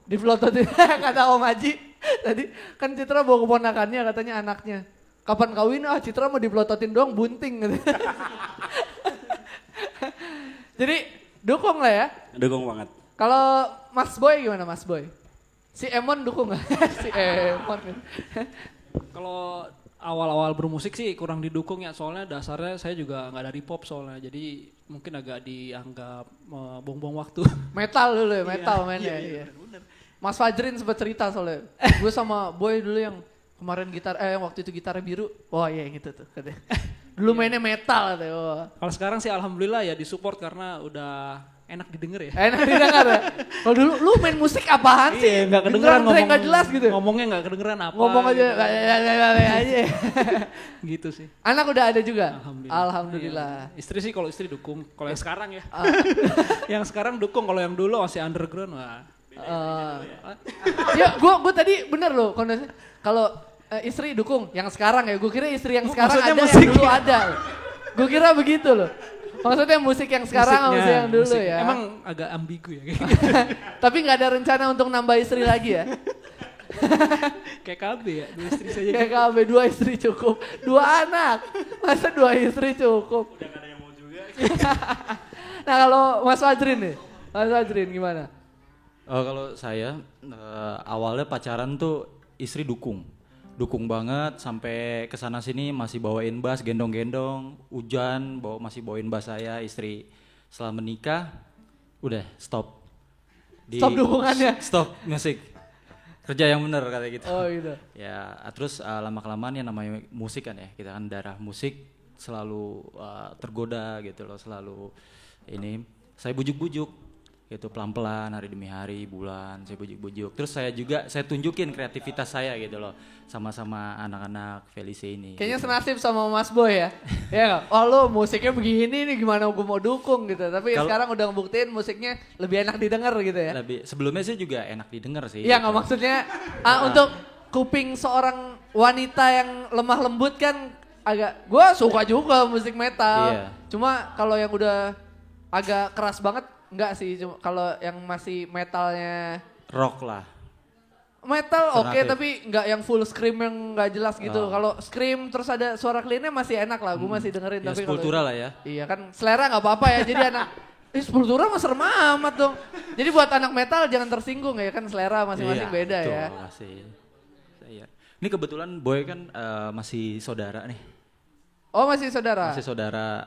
Diplototin kata Om Haji. Tadi kan Citra bawa keponakannya katanya anaknya. Kapan kawin? Citra mau diplototin doang bunting. Jadi dukung lah ya. Dukung banget. Kalau Mas Boy gimana Mas Boy? Si Emon dukung gak? Si Emon. Kalau awal-awal bermusik sih kurang didukung ya, soalnya dasarnya saya juga nggak dari pop soalnya, jadi mungkin agak dianggap buang-buang waktu. Metal dulu ya, metal mainnya. Iya. Mas Fajrin sempat cerita soalnya, gue sama Boy dulu yang kemarin yang waktu itu gitarnya biru, yang itu tuh katanya. Dulu mainnya metal katanya. Kalau sekarang sih alhamdulillah ya disupport karena udah enak didengar ya. Enak didengar ya. Kalau dulu lu main musik apaan sih? Iya, nggak kedengeran ngomong. Nggak jelas gitu. Ngomongnya nggak kedengeran apa. Ngomong aja gitu. aja. Gitu sih. Anak udah ada juga. Alhamdulillah. Iya. Istri sih, kalau istri dukung. Kalau yang sekarang ya. Yang sekarang dukung. Kalau yang dulu masih underground wah. Ya, gue tadi bener loh kondisi. Kalau istri dukung, yang sekarang ya. Gue kira istri yang sekarang ada, yang dulu ada. Gue kira begitu loh. Maksudnya musik yang sekarang sama musik yang dulu ya. Emang agak ambigu ya. Tapi gak ada rencana untuk nambah istri lagi ya? Kayak KB ya, 2 istri saja. Kayak KB, 2 istri cukup. 2 anak, masa 2 istri cukup? Udah gak ada yang mau juga. Nah kalau Mas Fajrin nih, Mas Fajrin gimana? Kalau saya awalnya pacaran tuh istri dukung banget, sampai kesana sini masih bawain bass, gendong-gendong, hujan masih bawain bass saya. Istri setelah menikah udah stop Dukungannya? Stop musik, kerja yang bener katanya gitu. Oh gitu. Ya terus lama-kelamaan ya namanya musik kan ya, kita kan darah musik, selalu tergoda gitu loh, selalu ini saya bujuk-bujuk gitu pelan-pelan, hari demi hari, bulan saya bujuk-bujuk. Terus saya tunjukin kreativitas saya gitu loh, sama-sama anak-anak Felice ini. Kayaknya gitu. senasib sama Mas Boy ya. Ya gak? Lu musiknya begini nih, gimana gue mau dukung gitu. Tapi sekarang udah ngebuktiin musiknya lebih enak didengar gitu ya. Sebelumnya sih juga enak didengar sih. Iya gitu. Gak maksudnya untuk kuping seorang wanita yang lemah lembut kan gue suka juga musik metal. Iya. Cuma kalau yang udah agak keras banget enggak sih, cuma kalau yang masih metalnya rock lah. Metal oke, tapi enggak yang full scream yang enggak jelas gitu. Kalau scream terus ada suara clean-nya masih enak lah, gue masih dengerin. Ya, tapi Sepultura lah ya. Iya kan, selera enggak apa-apa ya. Jadi anak Sepultura mah serem amat dong. Jadi buat anak metal jangan tersinggung ya kan, selera masing-masing beda betul, ya. Iya. Ini kebetulan Boy kan masih saudara nih. Oh masih saudara? Masih saudara.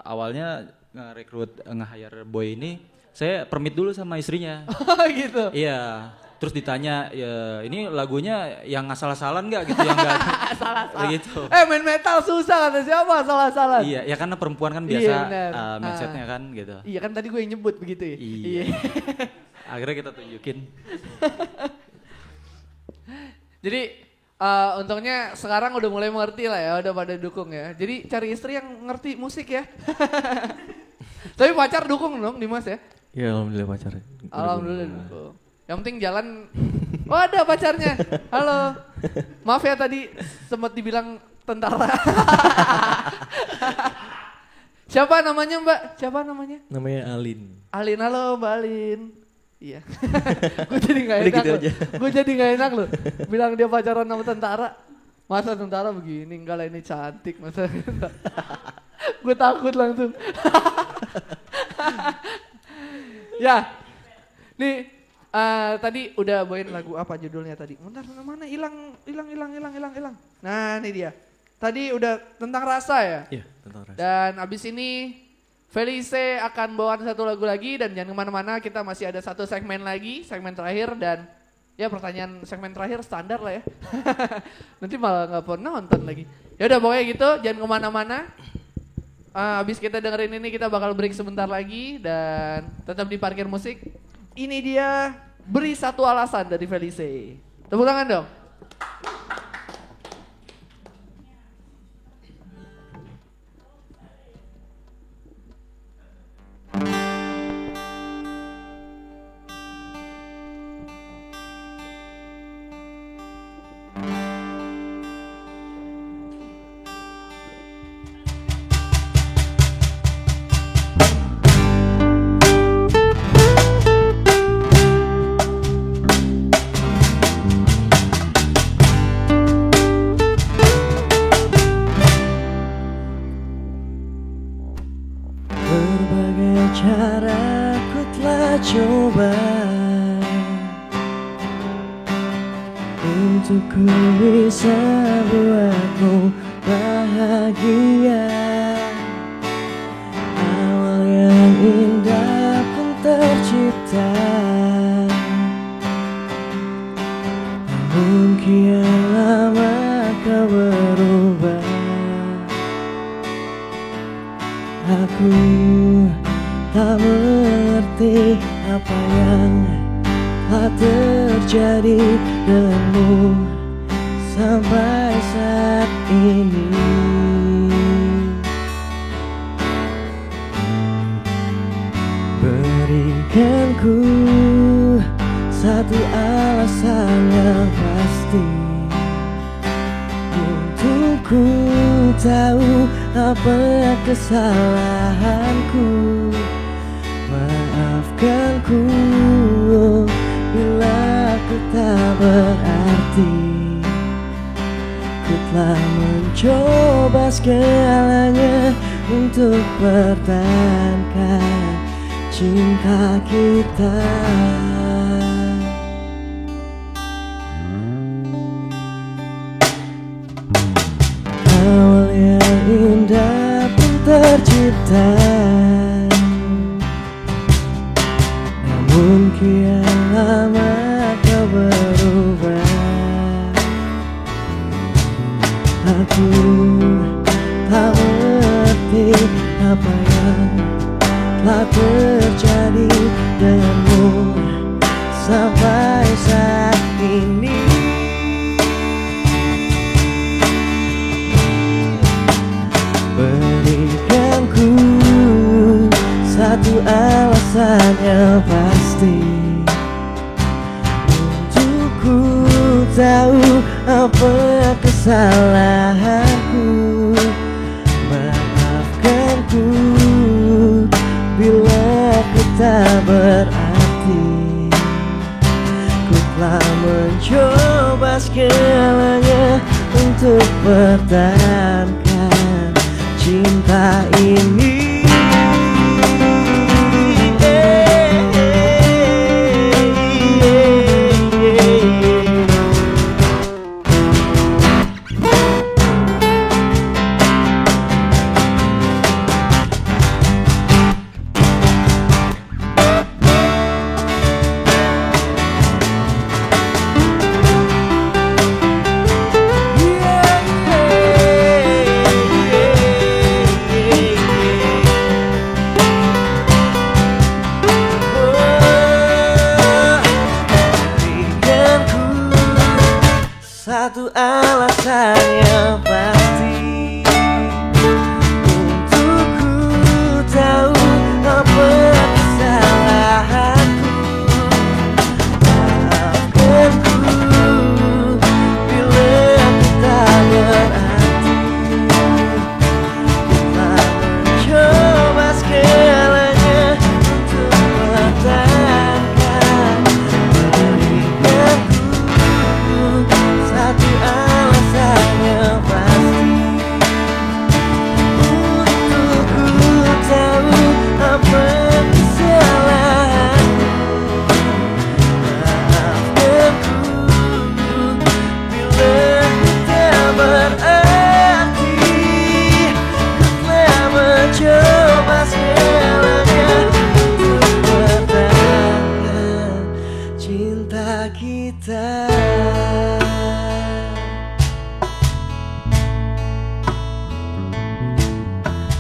Awalnya nge-hire Boy ini, saya permit dulu sama istrinya. Oh gitu? Iya. Terus ditanya, ya, ini lagunya yang asal-asalan nggak gitu, yang nggak salah-salah gitu. Main metal susah kata siapa asal-asalan? Iya, ya karena perempuan kan biasa mindsetnya kan gitu. Iya kan tadi gue yang nyebut begitu ya. Iya. Akhirnya kita tunjukin. Jadi untungnya sekarang udah mulai mengerti lah ya, udah pada dukung ya. Jadi cari istri yang ngerti musik ya. Tapi pacar dukung dong Dimas ya? Iya alhamdulillah pacar. Alhamdulillah dukung. Yang penting jalan. Oh ada pacarnya. Halo. Maaf ya tadi sempat dibilang tentara. Siapa namanya Mbak? Siapa namanya? Namanya Alin. Alin, halo Mbak Alin. Iya. Gue jadi gak enak gitu loh. Gue jadi gak enak loh. Bilang dia pacaran sama tentara. Masa tentara begini? Enggak lah ini cantik. Masa gue takut langsung. Ya. Nih. Tadi udah bawain lagu apa judulnya tadi? Bentar, mana hilang. Nah ini dia. Tadi udah tentang rasa ya? Iya tentang rasa. Dan abis ini Felice akan bawain satu lagu lagi dan jangan kemana-mana, kita masih ada satu segmen lagi, segmen terakhir dan Ya pertanyaan segmen terakhir standar lah ya. Nanti malah nggak pernah nonton lagi. Ya udah pokoknya gitu, jangan kemana-mana. Abis kita dengerin ini kita bakal break sebentar lagi dan tetap di Parkir Musik. Ini dia Beri Satu Alasan dari Felice. Tepuk tangan dong. Cara ku telah coba untuk ku bisa buatmu bahagia. Awal yang indah pun tercipta, namun kian lama kau berubah. Aku tak mengerti apa yang telah terjadi denganmu sampai saat ini. Berikan ku satu alasan yang pasti untuk ku tahu apa kesalahanku. Maafkanku bila ku tak berarti. Ku telah mencoba segalanya untuk pertahankan cinta kita. Awal yang indah pun tercipta, namun kian lama kau berubah. Aku tak mengerti apa yang telah terjadi denganmu sampai saat ini. Berikan ku satu alasan yang pasti untuk ku tahu apa kesalahanku. Maafkanku bila ku tak berarti. Ku telah mencoba segalanya untuk pertahankan cinta ini.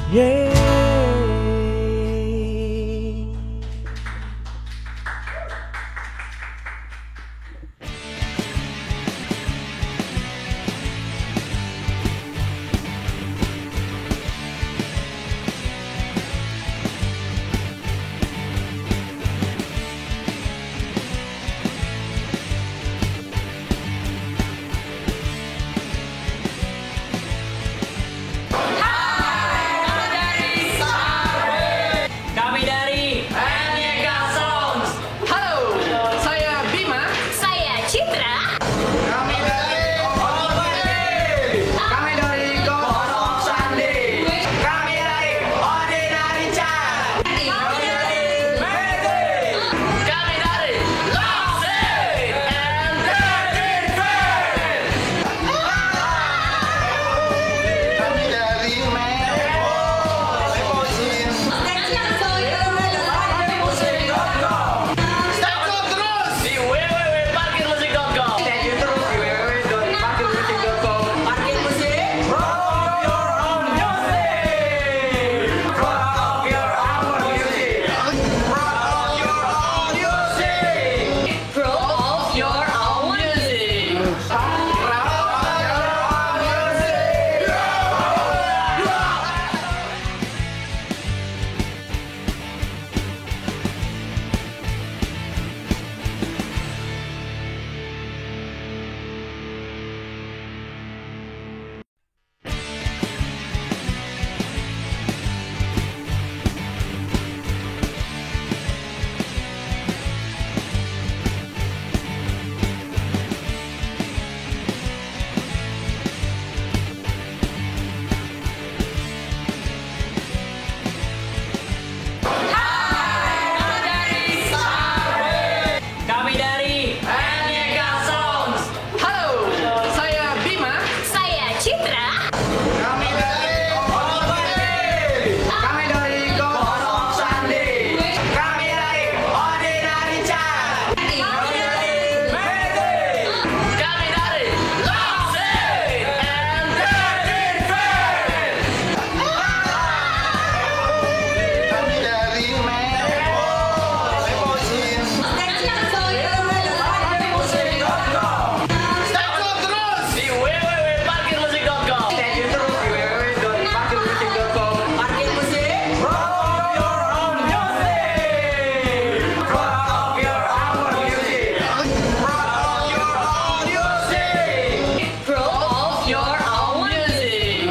Yeah. Kami dari Anyeka Songs. Halo, saya Bima. saya Citra. Kami dari Kosong Sandi. Kami dari Ordinary Child. Kami dari Lost and Dirty Friends. Kami dari Di www.parkirmusik.com. Stay tune terus di www.parkirmusik.com. Parkir musik. Rock your own music. Rock your own music. Rock your own music. Grow of your own music. Kami dari Anyeka Songs. Halo, saya Bima. saya Citra. Kami dari Kosong Sandi. Kami dari Ordinary Child. Kami dari Lost and Dirty Friends. Kami dari Di www.parkirmusik.com. Stay tune terus di www.parkirmusik.com. Parkir musik. Rock your own music. Rock your own music. Rock your own music. Grow of your own music.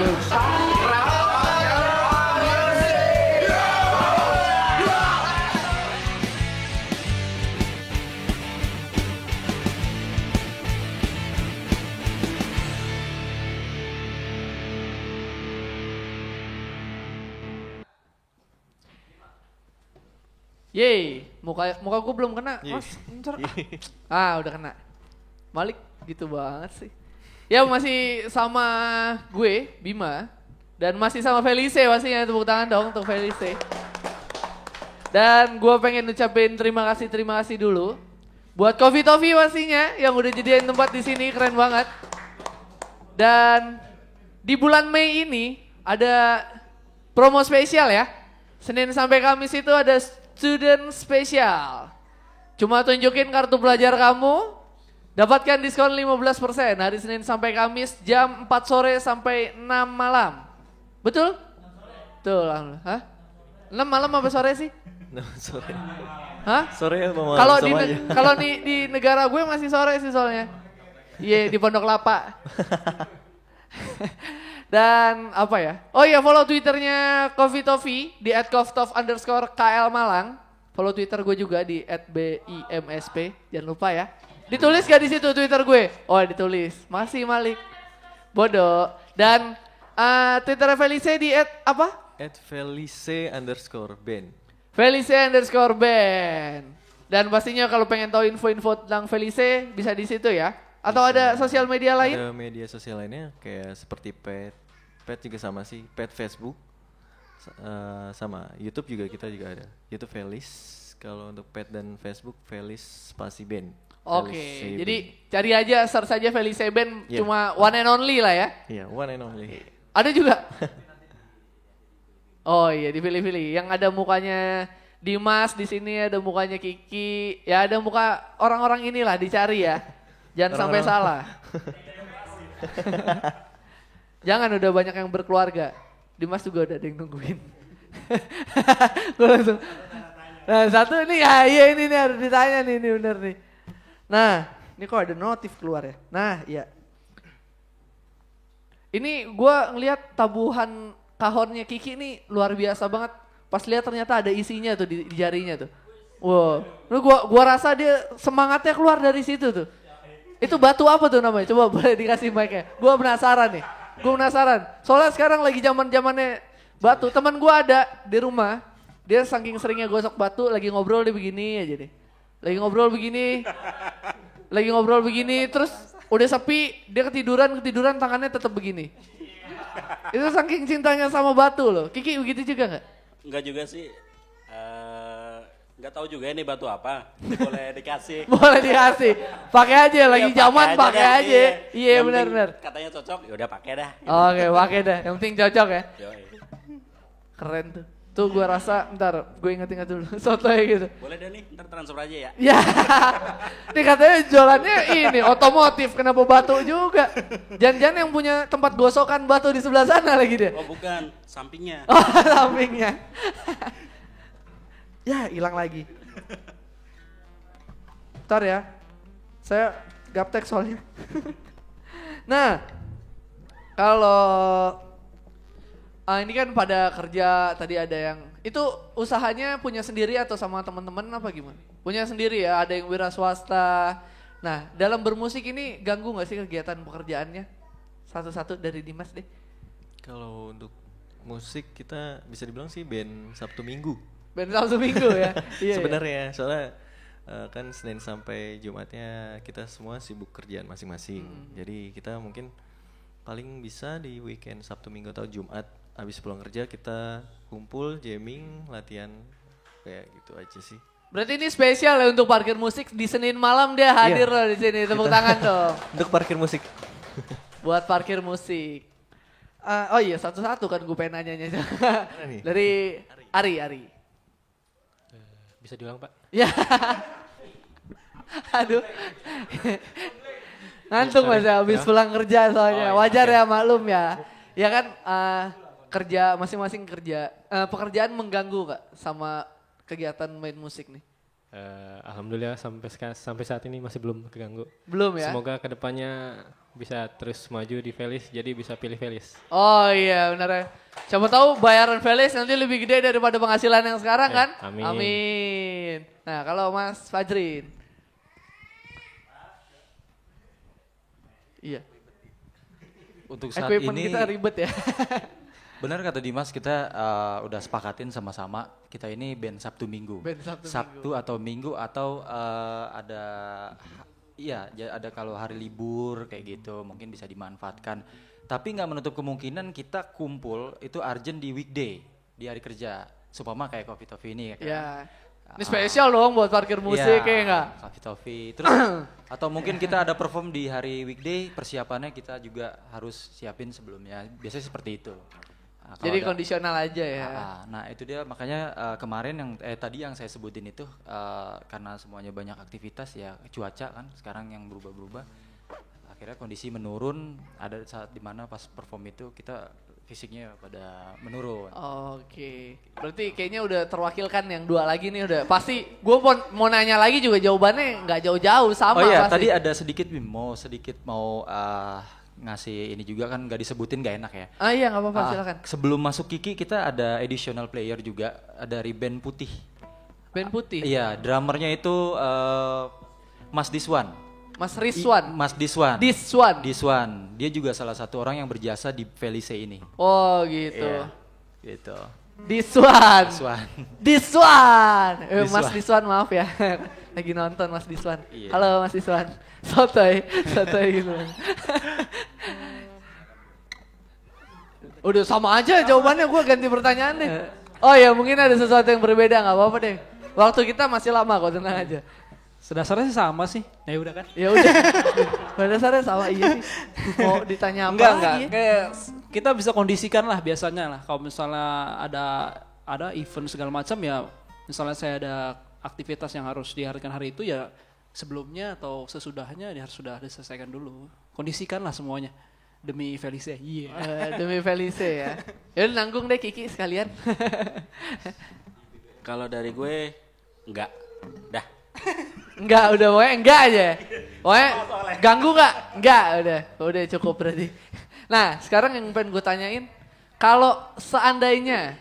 Yeay, muka gue belum kena. Mas, bentar. Ah, udah kena. Malik gitu banget sih. Ya masih sama gue, Bima. Dan masih sama Felice pastinya, tepuk tangan dong untuk Felice. Dan gue pengen ucapin terima kasih dulu buat Coffee Toffee pastinya yang udah jadiin tempat di sini, keren banget. Dan di bulan Mei ini ada promo spesial ya. Senin sampai Kamis itu ada student spesial. Cuma tunjukin kartu pelajar kamu, dapatkan diskon 15% hari Senin sampai Kamis jam 4 sore sampai 6 malam. Betul? Betul. Hah? 6 malam apa sore sih? Sore. Hah? Sore apa malam Kalau sama aja. kalau di negara gue masih sore sih soalnya. Iya, di Pondok Lapa. Dan apa ya? Oh iya, follow Twitternya Coffee Toffee di @cofftoff_KL Malang. Follow Twitter gue juga di @BIMSP. Jangan lupa ya. Ditulis gak di situ Twitter gue? Oh, ditulis. Masih Malik. Bodoh. Dan Twitter Felice di apa? @felice_band. Felice_band. Dan pastinya kalau pengen tahu info-info tentang Felice bisa di situ ya. Atau ada sosial media lain? Ada media sosial lainnya kayak seperti Pet juga sama sih, Pet Facebook. Sama YouTube juga kita juga ada. YouTube Felis, kalau untuk Pet dan Facebook Felis spasi band. Oke, jadi cari aja, search saja Felice Band, cuma one and only lah ya. Iya, one and only. Ada juga? Oh iya, dipilih-pilih. Yang ada mukanya Dimas di sini, ada mukanya Kiki, ya ada muka orang-orang inilah dicari ya. Jangan sampai salah. Jangan, udah banyak yang berkeluarga. Dimas juga udah ada yang nungguin. Gue langsung. Nah satu nih, ya iya ini nih harus ditanya nih, ini bener nih. Nah, ini kok ada notif keluar ya. Nah iya. Ini gue ngeliat tabuhan kahornya Kiki nih luar biasa banget. Pas lihat ternyata ada isinya tuh di jarinya tuh. Wow, gua rasa dia semangatnya keluar dari situ tuh. Itu batu apa tuh namanya? Coba boleh dikasih mic-nya. Gua penasaran nih. Gua penasaran. Soalnya sekarang lagi zaman-zamannya batu. Teman gua ada di rumah. Dia saking seringnya gosok batu, lagi ngobrol dia begini aja deh. Lagi ngobrol begini, terus udah sepi, dia ketiduran tangannya tetap begini. Itu saking cintanya sama batu loh. Kiki begitu juga nggak? Enggak juga sih. Enggak tahu juga ini batu apa. Boleh dikasih. Boleh dikasih. Pakai aja lagi zaman pakai aja. Iya benar. Katanya cocok, ya udah pakai dah. Oke, pakai dah. Yang penting cocok ya. Yoi. Keren tuh. Tuh gue rasa, ntar gue inget-inget dulu. Sotoy gitu. Boleh deh nih, ntar transfer aja ya. Ya. Ini katanya jualannya ini otomotif, kenapa batu juga? Jangan-jangan yang punya tempat gosokan batu di sebelah sana lagi dia. Oh bukan, sampingnya. Oh sampingnya. Ya hilang lagi. Ntar ya, saya gaptek soalnya. Nah, kalau ini kan pada kerja tadi ada yang, itu usahanya punya sendiri atau sama teman-teman apa gimana? Punya sendiri ya, ada yang wira swasta. Nah, dalam bermusik ini ganggu gak sih kegiatan pekerjaannya? Satu-satu dari Dimas deh. Kalau untuk musik kita bisa dibilang sih band Sabtu Minggu. Band Sabtu Minggu ya? Iya, sebenarnya soalnya kan Senin sampai Jumatnya kita semua sibuk kerjaan masing-masing. Jadi kita mungkin paling bisa di weekend Sabtu Minggu atau Jumat habis pulang kerja kita kumpul, jamming, latihan kayak gitu aja sih. Berarti ini spesial ya untuk parkir musik di Senin malam dia hadir loh di sini. Tepuk tangan dong. Untuk parkir musik. Buat parkir musik. Oh iya satu-satu kan gue pengen nanya-nanya. Dari Ari. Bisa diulang Pak? Ya. Aduh. Ngantuk mas ya habis pulang kerja soalnya. Wajar ya maklum ya. Ya kan kerja masing-masing kerja. Pekerjaan mengganggu gak sama kegiatan main musik nih? Alhamdulillah sampai saat ini masih belum keganggu. Belum ya? Semoga kedepannya bisa terus maju di Velis, jadi bisa pilih Velis. Oh iya benar ya. Siapa tahu bayaran Velis nanti lebih gede daripada penghasilan yang sekarang kan? Amin. Nah kalau Mas Fajrin. Iya. Untuk saat equipment ini kita ribet ya. Benar kata Dimas, kita udah sepakatin sama-sama kita ini band Sabtu Minggu. Band Sabtu atau Minggu atau ada kalau hari libur kayak gitu mungkin bisa dimanfaatkan. Tapi nggak menutup kemungkinan kita kumpul itu urgent di weekday, di hari kerja. Supama kayak Coffee Toffee ini ya kan. Ya. Ini spesial dong buat parkir musik ya enggak? Coffee Toffee. Terus atau mungkin kita ada perform di hari weekday, persiapannya kita juga harus siapin sebelumnya. Biasanya seperti itu. Nah, jadi kondisional aja ya. Nah itu dia makanya kemarin yang tadi yang saya sebutin itu karena semuanya banyak aktivitas ya cuaca kan sekarang yang berubah-berubah. Akhirnya kondisi menurun, ada saat dimana pas perform itu kita fisiknya pada menurun. Oke. Berarti kayaknya udah terwakilkan yang dua lagi nih udah. Pasti gue mau nanya lagi juga jawabannya nggak jauh-jauh sama. Oh iya pasti. tadi ada sedikit mau ngasih ini juga kan nggak disebutin nggak enak ya. Iya nggak apa-apa silakan. Sebelum masuk Kiki kita ada additional player juga dari band putih. Band putih? Iya drummernya itu Mas Diswan. Mas Rizwan? Mas Diswan. Diswan. Dia juga salah satu orang yang berjasa di Felice ini. Oh gitu. Iya, gitu. Diswan. Diswan. Mas Diswan maaf ya. Lagi nonton Mas Diswan. Iya. Halo Mas Diswan. Sotoy gitu. Udah sama aja jawabannya, gue ganti pertanyaan deh. Oh ya mungkin ada sesuatu yang berbeda, nggak apa-apa deh. Waktu kita masih lama kok, tenang aja. Sedasarnya sih sama sih. Ya udah kan? Ya udah. Pada dasarnya sama iya sih. Mau ditanya apa? Enggak. Kayak kita bisa kondisikan lah biasanya lah. Kalau misalnya ada event segala macam ya, misalnya saya ada aktivitas yang harus dihadirkan hari itu ya sebelumnya atau sesudahnya dia harus sudah diselesaikan dulu. Kondisikan lah semuanya demi Felice. Iya. Demi Felice ya. Ya nanggung deh Kiki sekalian. Kalau dari gue enggak. Dah. Enggak, udah pokoknya enggak aja. Pokoknya ganggu enggak? Enggak, udah cukup berarti. Nah, sekarang yang pengen gue tanyain, kalau seandainya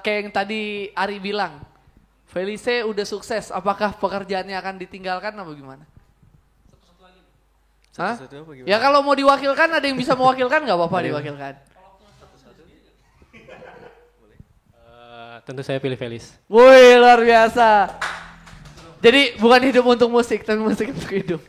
kayak yang tadi Ari bilang, Felice udah sukses, apakah pekerjaannya akan ditinggalkan atau gimana? Hah? Ya kalau mau diwakilkan, ada yang bisa mewakilkan nggak apa-apa diwakilkan. Tentu saya pilih Felis. Wih, luar biasa. Jadi bukan hidup untuk musik, tapi musik untuk hidup.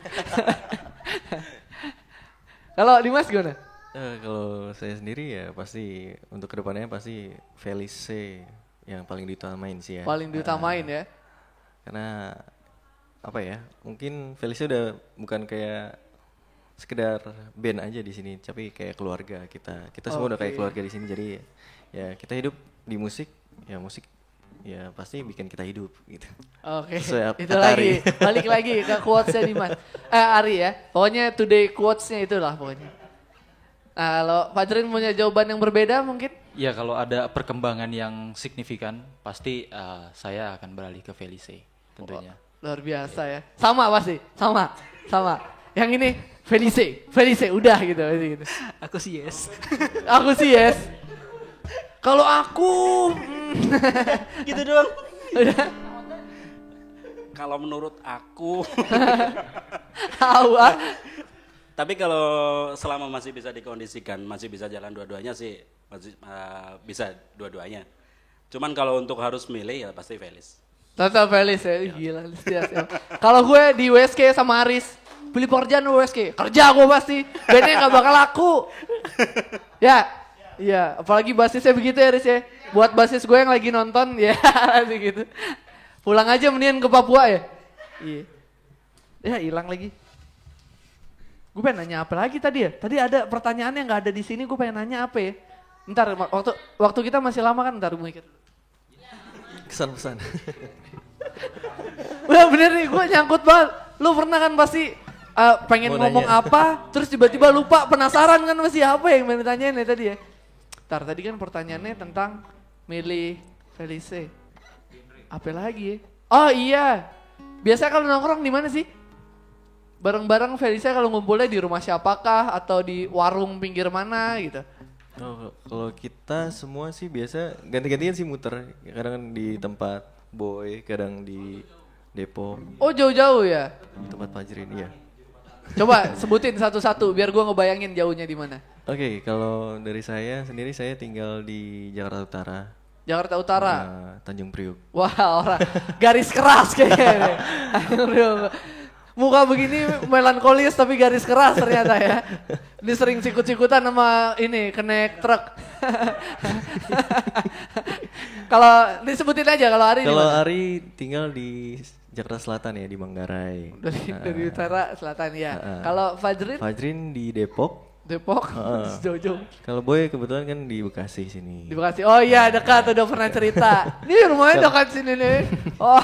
Kalau Dimas gimana? Kalau saya sendiri ya pasti untuk kedepannya pasti Felice yang paling diutamain sih ya. Paling diutamain ya. Karena apa ya? Mungkin Felice udah bukan kayak sekedar band aja di sini, tapi kayak keluarga kita. Kita semua udah kayak keluarga di sini. Jadi ya kita hidup di musik, ya musik ya pasti bikin kita hidup gitu. Oke. Itu lagi, balik lagi ke quotes-nya Dimas. Ari ya. Pokoknya today quotes-nya itulah pokoknya. Nah, kalau Fajrin punya jawaban yang berbeda mungkin? Ya kalau ada perkembangan yang signifikan pasti saya akan beralih ke Felice tentunya. Luar biasa ya. Sama pasti, sama. Yang ini Felice udah gitu. Aku sih yes. Aku sih yes. Kalau aku Gitu doang. udah. Kalau menurut aku tapi kalau selama masih bisa dikondisikan, masih bisa jalan dua-duanya sih, masih bisa dua-duanya. Cuman kalau untuk harus milih ya pasti Felis. Tetap Felis ya, gila. Kalau gue di WSK sama Aris, pilih pekerjaan WSK, kerja gue pasti, bandnya gak bakal laku. Ya, iya, apalagi basisnya begitu ya Aris ya. Buat basis gue yang lagi nonton, ya gitu. Pulang aja mendingan ke Papua ya. Iya. Ya hilang lagi. Gue pengen nanya apa lagi tadi ya? Tadi ada pertanyaan yang gak ada di sini, gue pengen nanya apa ya? Ntar waktu kita masih lama kan, ntar gue mikir. Kesan-pesan. Udah bener nih, gue nyangkut banget. Lu pernah kan pasti pengen ngomong apa, terus tiba-tiba lupa, penasaran kan masih apa yang pengen ditanyain ya tadi ya? Ntar tadi kan pertanyaannya tentang milih Felice. Apa lagi ya? Oh iya, biasa kalau nongkrong di mana sih? Bareng-bareng Felice kalau ngumpulnya di rumah siapakah atau di warung pinggir mana gitu? Oh, kalau kita semua sih biasa ganti-gantian sih muter. Kadang di tempat Boy, kadang di Depok. Oh jauh-jauh ya? Di tempat Fajrin, iya. Coba sebutin satu-satu biar gue ngebayangin jauhnya di mana. Oke, kalau dari saya sendiri saya tinggal di Jakarta Utara. Jakarta Utara. Tanjung Priuk. Wah, orang garis keras kayaknya. Muka begini melankolis tapi garis keras ternyata ya. Ini sering sikut-sikutan sama ini kenek truk. Kalau disebutin aja kalau Ari. Kalau Ari tinggal di Jakarta Selatan ya, di Manggarai. Dari utara selatan ya. Kalau Fajrin? Fajrin di Depok. Jauh-jauh. Kalau Boy kebetulan kan di Bekasi sini. Di Bekasi. Oh iya dekat, udah pernah cerita. Ini rumahnya dekat sini nih. Oh.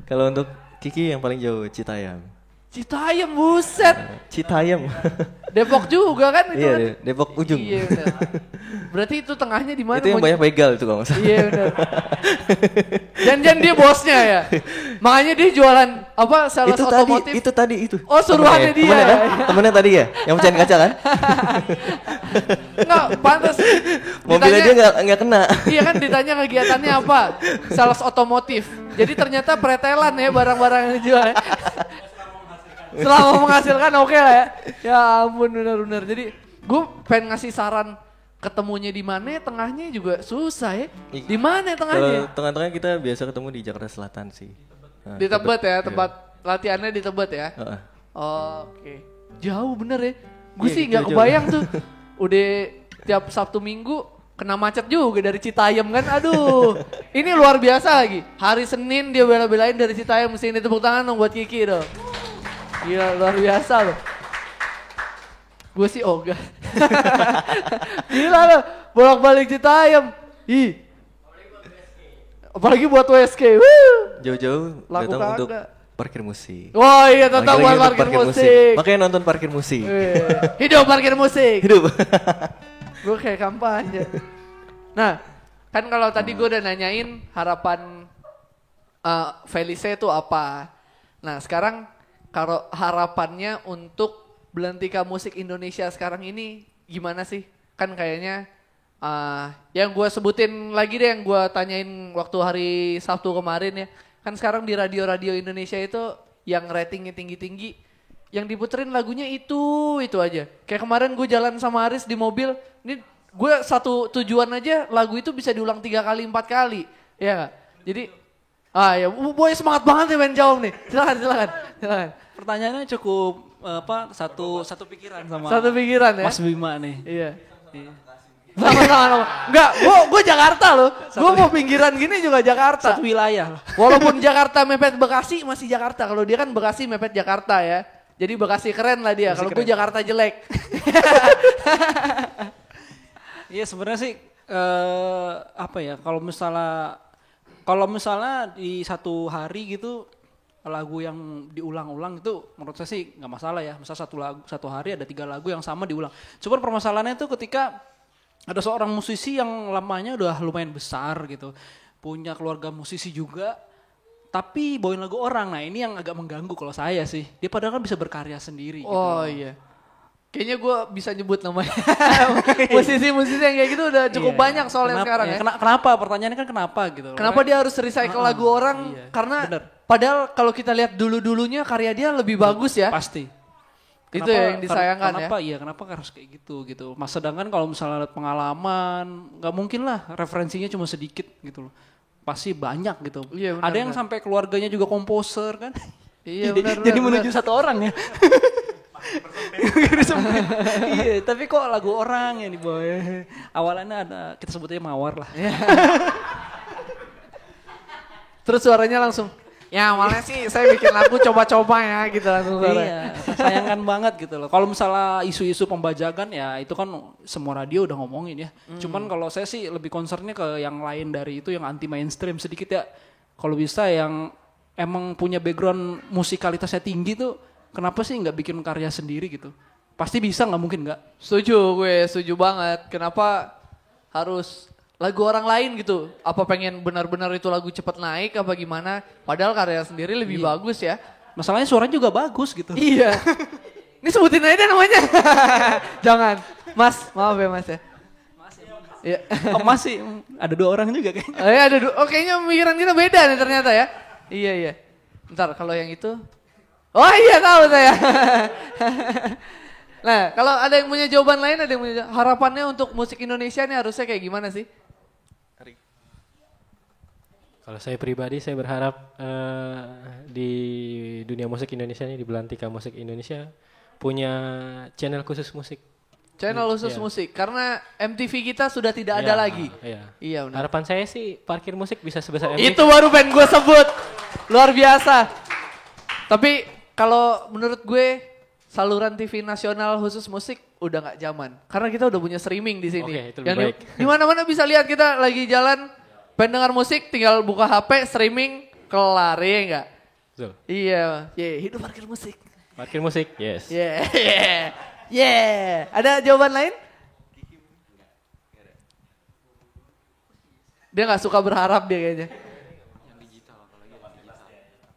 Kalau untuk Kiki yang paling jauh Citayam. Citayam, buset. Citayam. Depok juga kan itu? Iya, Depok ujung. Iya benar. Berarti itu tengahnya di mana? Itu yang banyak begal itu kalau nggak salah. Iya benar. Jangan dia bosnya ya. Makanya dia jualan apa? Sales itu otomotif. Itu tadi itu. Oh suruhannya dia. Temennya tadi ya, yang pecahin kaca kan? Enggak, pantas. Mobilnya dia nggak kena. Iya kan ditanya kegiatannya apa? Sales otomotif. Jadi ternyata pretelan ya barang-barang yang dijual. Selama menghasilkan oke lah ya. Ya ampun benar-benar. Jadi gue pengen ngasih saran ketemunya di mana, tengahnya juga susah ya. Di mana tengahnya? Tengah-tengah kita biasa ketemu di Jakarta Selatan sih. Nah, di Tebet ya, tempat latihannya di Tebet ya. Oke. Jauh bener ya. Gue sih nggak kebayang tuh. Udah tiap Sabtu Minggu kena macet juga dari Citayam kan. Aduh. Ini luar biasa lagi. Hari Senin dia bela-belain dari Citayam, mesti ini tepuk tangan dong buat Kiki dong. Gila luar biasa loh. Gue sih ogah. Gila lo, bolak-balik Citayam. Ih. Apalagi buat WSK. Jauh-jauh Laku datang untuk kagak. parkir musik. Oh iya, tentang Lagi-lagi buat untuk parkir musik. Makanya nonton parkir musik. Hidup parkir musik. Hidup. Gue kayak kampanye. Nah, kan kalau tadi gue udah nanyain harapan Felice itu apa. Nah sekarang kalau harapannya untuk Belantika Musik Indonesia sekarang ini gimana sih? Kan kayaknya yang gue sebutin lagi deh, yang gue tanyain waktu hari Sabtu kemarin ya. Kan sekarang di radio-radio Indonesia itu yang ratingnya tinggi-tinggi, yang diputerin lagunya itu aja. Kayak kemarin gue jalan sama Aris di mobil, ini gue satu tujuan aja lagu itu bisa diulang 3 kali 4 kali, ya gak? Jadi, ya boy semangat banget nih main jawab nih. Silakan. Pertanyaannya cukup satu pikiran sama Satu pikiran ya. Mas Bima nih. Iya. Sama-sama. Enggak, gue Jakarta loh. Gue mau pinggiran gini juga Jakarta. Satu wilayah. Walaupun Jakarta mepet Bekasi masih Jakarta. Kalau dia kan Bekasi mepet Jakarta ya. Jadi Bekasi keren lah dia. Kalau gue Jakarta jelek. Iya sebenarnya sih kalau misalnya di satu hari gitu lagu yang diulang-ulang itu menurut saya sih nggak masalah ya. Misal satu hari ada 3 lagu yang sama diulang. Cuman permasalahannya itu ketika ada seorang musisi yang lamanya udah lumayan besar gitu, punya keluarga musisi juga, tapi bawain lagu orang. Nah ini yang agak mengganggu kalau saya sih. Dia padahal kan bisa berkarya sendiri. Oh gitu. iya. Kayaknya gue bisa nyebut namanya. Musisi-musisi yang kayak gitu udah cukup banyak soalnya sekarang ya. Kenapa? Pertanyaannya kan kenapa gitu. Kenapa dia harus recycle lagu orang? Karena padahal kalau kita lihat dulu-dulunya karya dia lebih bagus ya. Pasti. Itu ya yang disayangkan kenapa, ya. Kenapa harus kayak gitu. Mas sedangkan kalau misalnya lihat pengalaman, nggak mungkin lah referensinya cuma sedikit gitu loh. Pasti banyak gitu. Iya, benar, ada yang sampai keluarganya juga komposer kan. Iya benar. Jadi menuju satu orang ya. Iya, tapi kok lagu orang ya nih boy. Awalannya ada, kita sebutnya mawar lah. Terus suaranya langsung, ya awalnya sih saya bikin lagu coba-coba ya gitu langsung suara. Iya, sayangkan banget gitu loh. Kalau misalnya isu-isu pembajakan ya itu kan semua radio udah ngomongin ya. Cuman kalau saya sih lebih concernnya ke yang lain dari itu, yang anti mainstream sedikit ya. Kalau bisa yang emang punya background musikalitasnya tinggi tuh, kenapa sih nggak bikin karya sendiri gitu? Pasti bisa, nggak mungkin nggak? Setuju banget. Kenapa harus lagu orang lain gitu? Apa pengen benar-benar itu lagu cepet naik apa gimana? Padahal karya sendiri lebih bagus ya. Masalahnya suaranya juga bagus gitu. Iya. Ini sebutin aja deh namanya. Jangan. Mas, maaf ya mas ya. Iya. Oh, masih ada 2 orang juga kayaknya. Ada 2. Oh kayaknya pemikiran kita beda nih ternyata ya. Iya. Ntar kalau yang itu. Oh iya tahu saya. Nah kalau ada yang punya jawaban lain, ada yang punya harapannya untuk musik Indonesia ini harusnya kayak gimana sih? Kalau saya pribadi saya berharap di dunia musik Indonesia ini, di Belantika Musik Indonesia punya channel khusus musik. Channel khusus musik, karena MTV kita sudah tidak ada lagi. Iya benar. Harapan saya sih parkir musik bisa sebesar MTV. Itu baru pengen gue sebut, luar biasa. Tapi kalau menurut gue saluran TV nasional khusus musik udah nggak zaman, karena kita udah punya streaming di sini. Oke, itu lebih baik. Di mana-mana bisa lihat, kita lagi jalan pengen dengar musik, tinggal buka HP streaming kelar ya enggak? Betul. Iya, hidup parkir musik. Parkir musik, yes. Ada jawaban lain? Dia nggak suka berharap dia kayaknya.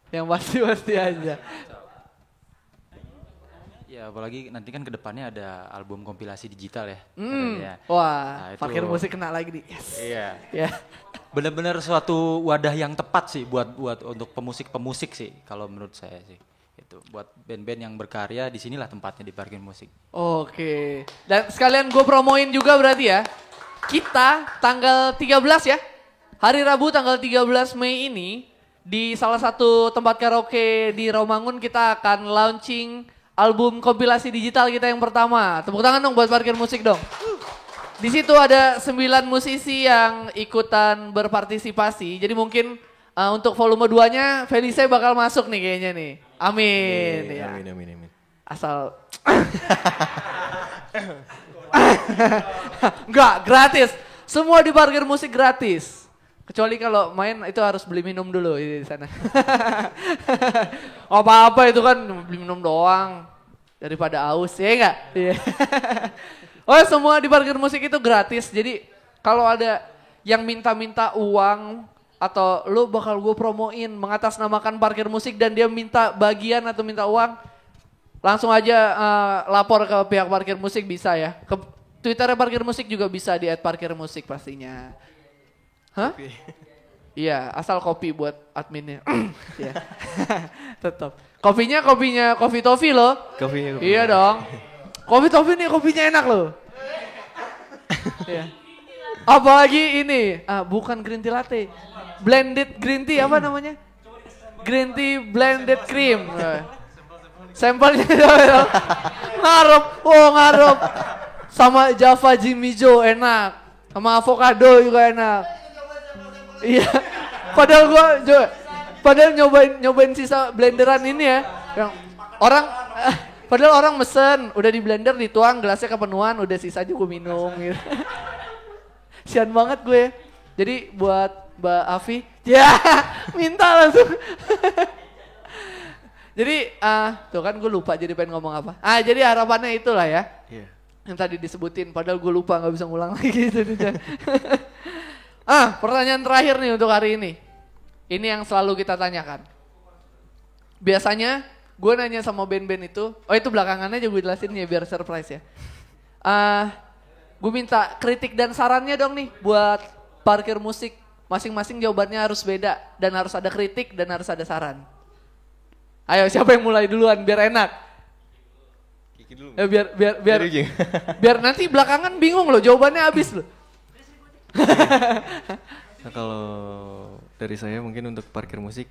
Yang pasti aja. Ya apalagi nanti kan kedepannya ada album kompilasi digital ya. Wah, itu, parkir musik kena lagi nih. Yes. Iya. Ya. Benar-benar suatu wadah yang tepat sih buat untuk pemusik sih kalau menurut saya sih. Itu buat band-band yang berkarya, di sinilah tempatnya, di parkir musik. Oke. Dan sekalian gue promoin juga berarti ya. Kita tanggal 13 ya. Hari Rabu tanggal 13 Mei ini di salah satu tempat karaoke di Romangun kita akan launching album kompilasi digital kita yang pertama. Tepuk tangan dong buat parkir musik dong. Di situ ada 9 musisi yang ikutan berpartisipasi. Jadi mungkin untuk volume 2-nya Felice bakal masuk nih kayaknya nih. Amin. Amin. Asal Enggak, gratis. Semua di parkir musik gratis. Kecuali kalau main itu harus beli minum dulu di sana. Apa-apa itu kan beli minum doang. Daripada aus, ya enggak? Iya. Oh, semua di parkir musik itu gratis. Jadi kalau ada yang minta-minta uang atau lu bakal gue promoin mengatasnamakan parkir musik dan dia minta bagian atau minta uang, langsung aja lapor ke pihak parkir musik bisa ya. Ke Twitternya parkir musik juga bisa di @parkirmusik pastinya. Hah? Iya, asal kopi buat adminnya. Iya. Tetap. Kopinya Coffee Toffee loh. Kopi. Iya dong. Coffee Toffee nih kopinya enak loh. Iya. Apalagi ini, bukan green tea latte. Blended green tea apa namanya? Green tea blended cream. Sampelnya ngarep. Sama Java Jimmy Joe enak. Sama avocado juga enak. Iya. Padahal nyobain sisa blenderan ini ya. Yang padahal orang mesen, udah di blender dituang, gelasnya kepenuhan, udah sisa aja gue minum gitu. Sian banget gue. Jadi buat Mbak Afi, ya minta langsung. Jadi tuh kan gue lupa jadi pengen ngomong apa. Jadi harapannya itulah ya. Iya. Yang tadi disebutin, padahal gue lupa gak bisa ngulang lagi gitu. Pertanyaan terakhir nih untuk hari ini. Ini yang selalu kita tanyakan. Biasanya gue nanya sama band-band itu, itu belakangannya juga gue jelasin ya biar surprise ya. Gue minta kritik dan sarannya dong nih buat parkir musik. Masing-masing jawabannya harus beda dan harus ada kritik dan harus ada saran. Ayo siapa yang mulai duluan biar enak? Kiki dulu. Ya, biar nanti belakangan bingung loh jawabannya habis loh. Nah, kalau dari saya mungkin untuk parkir musik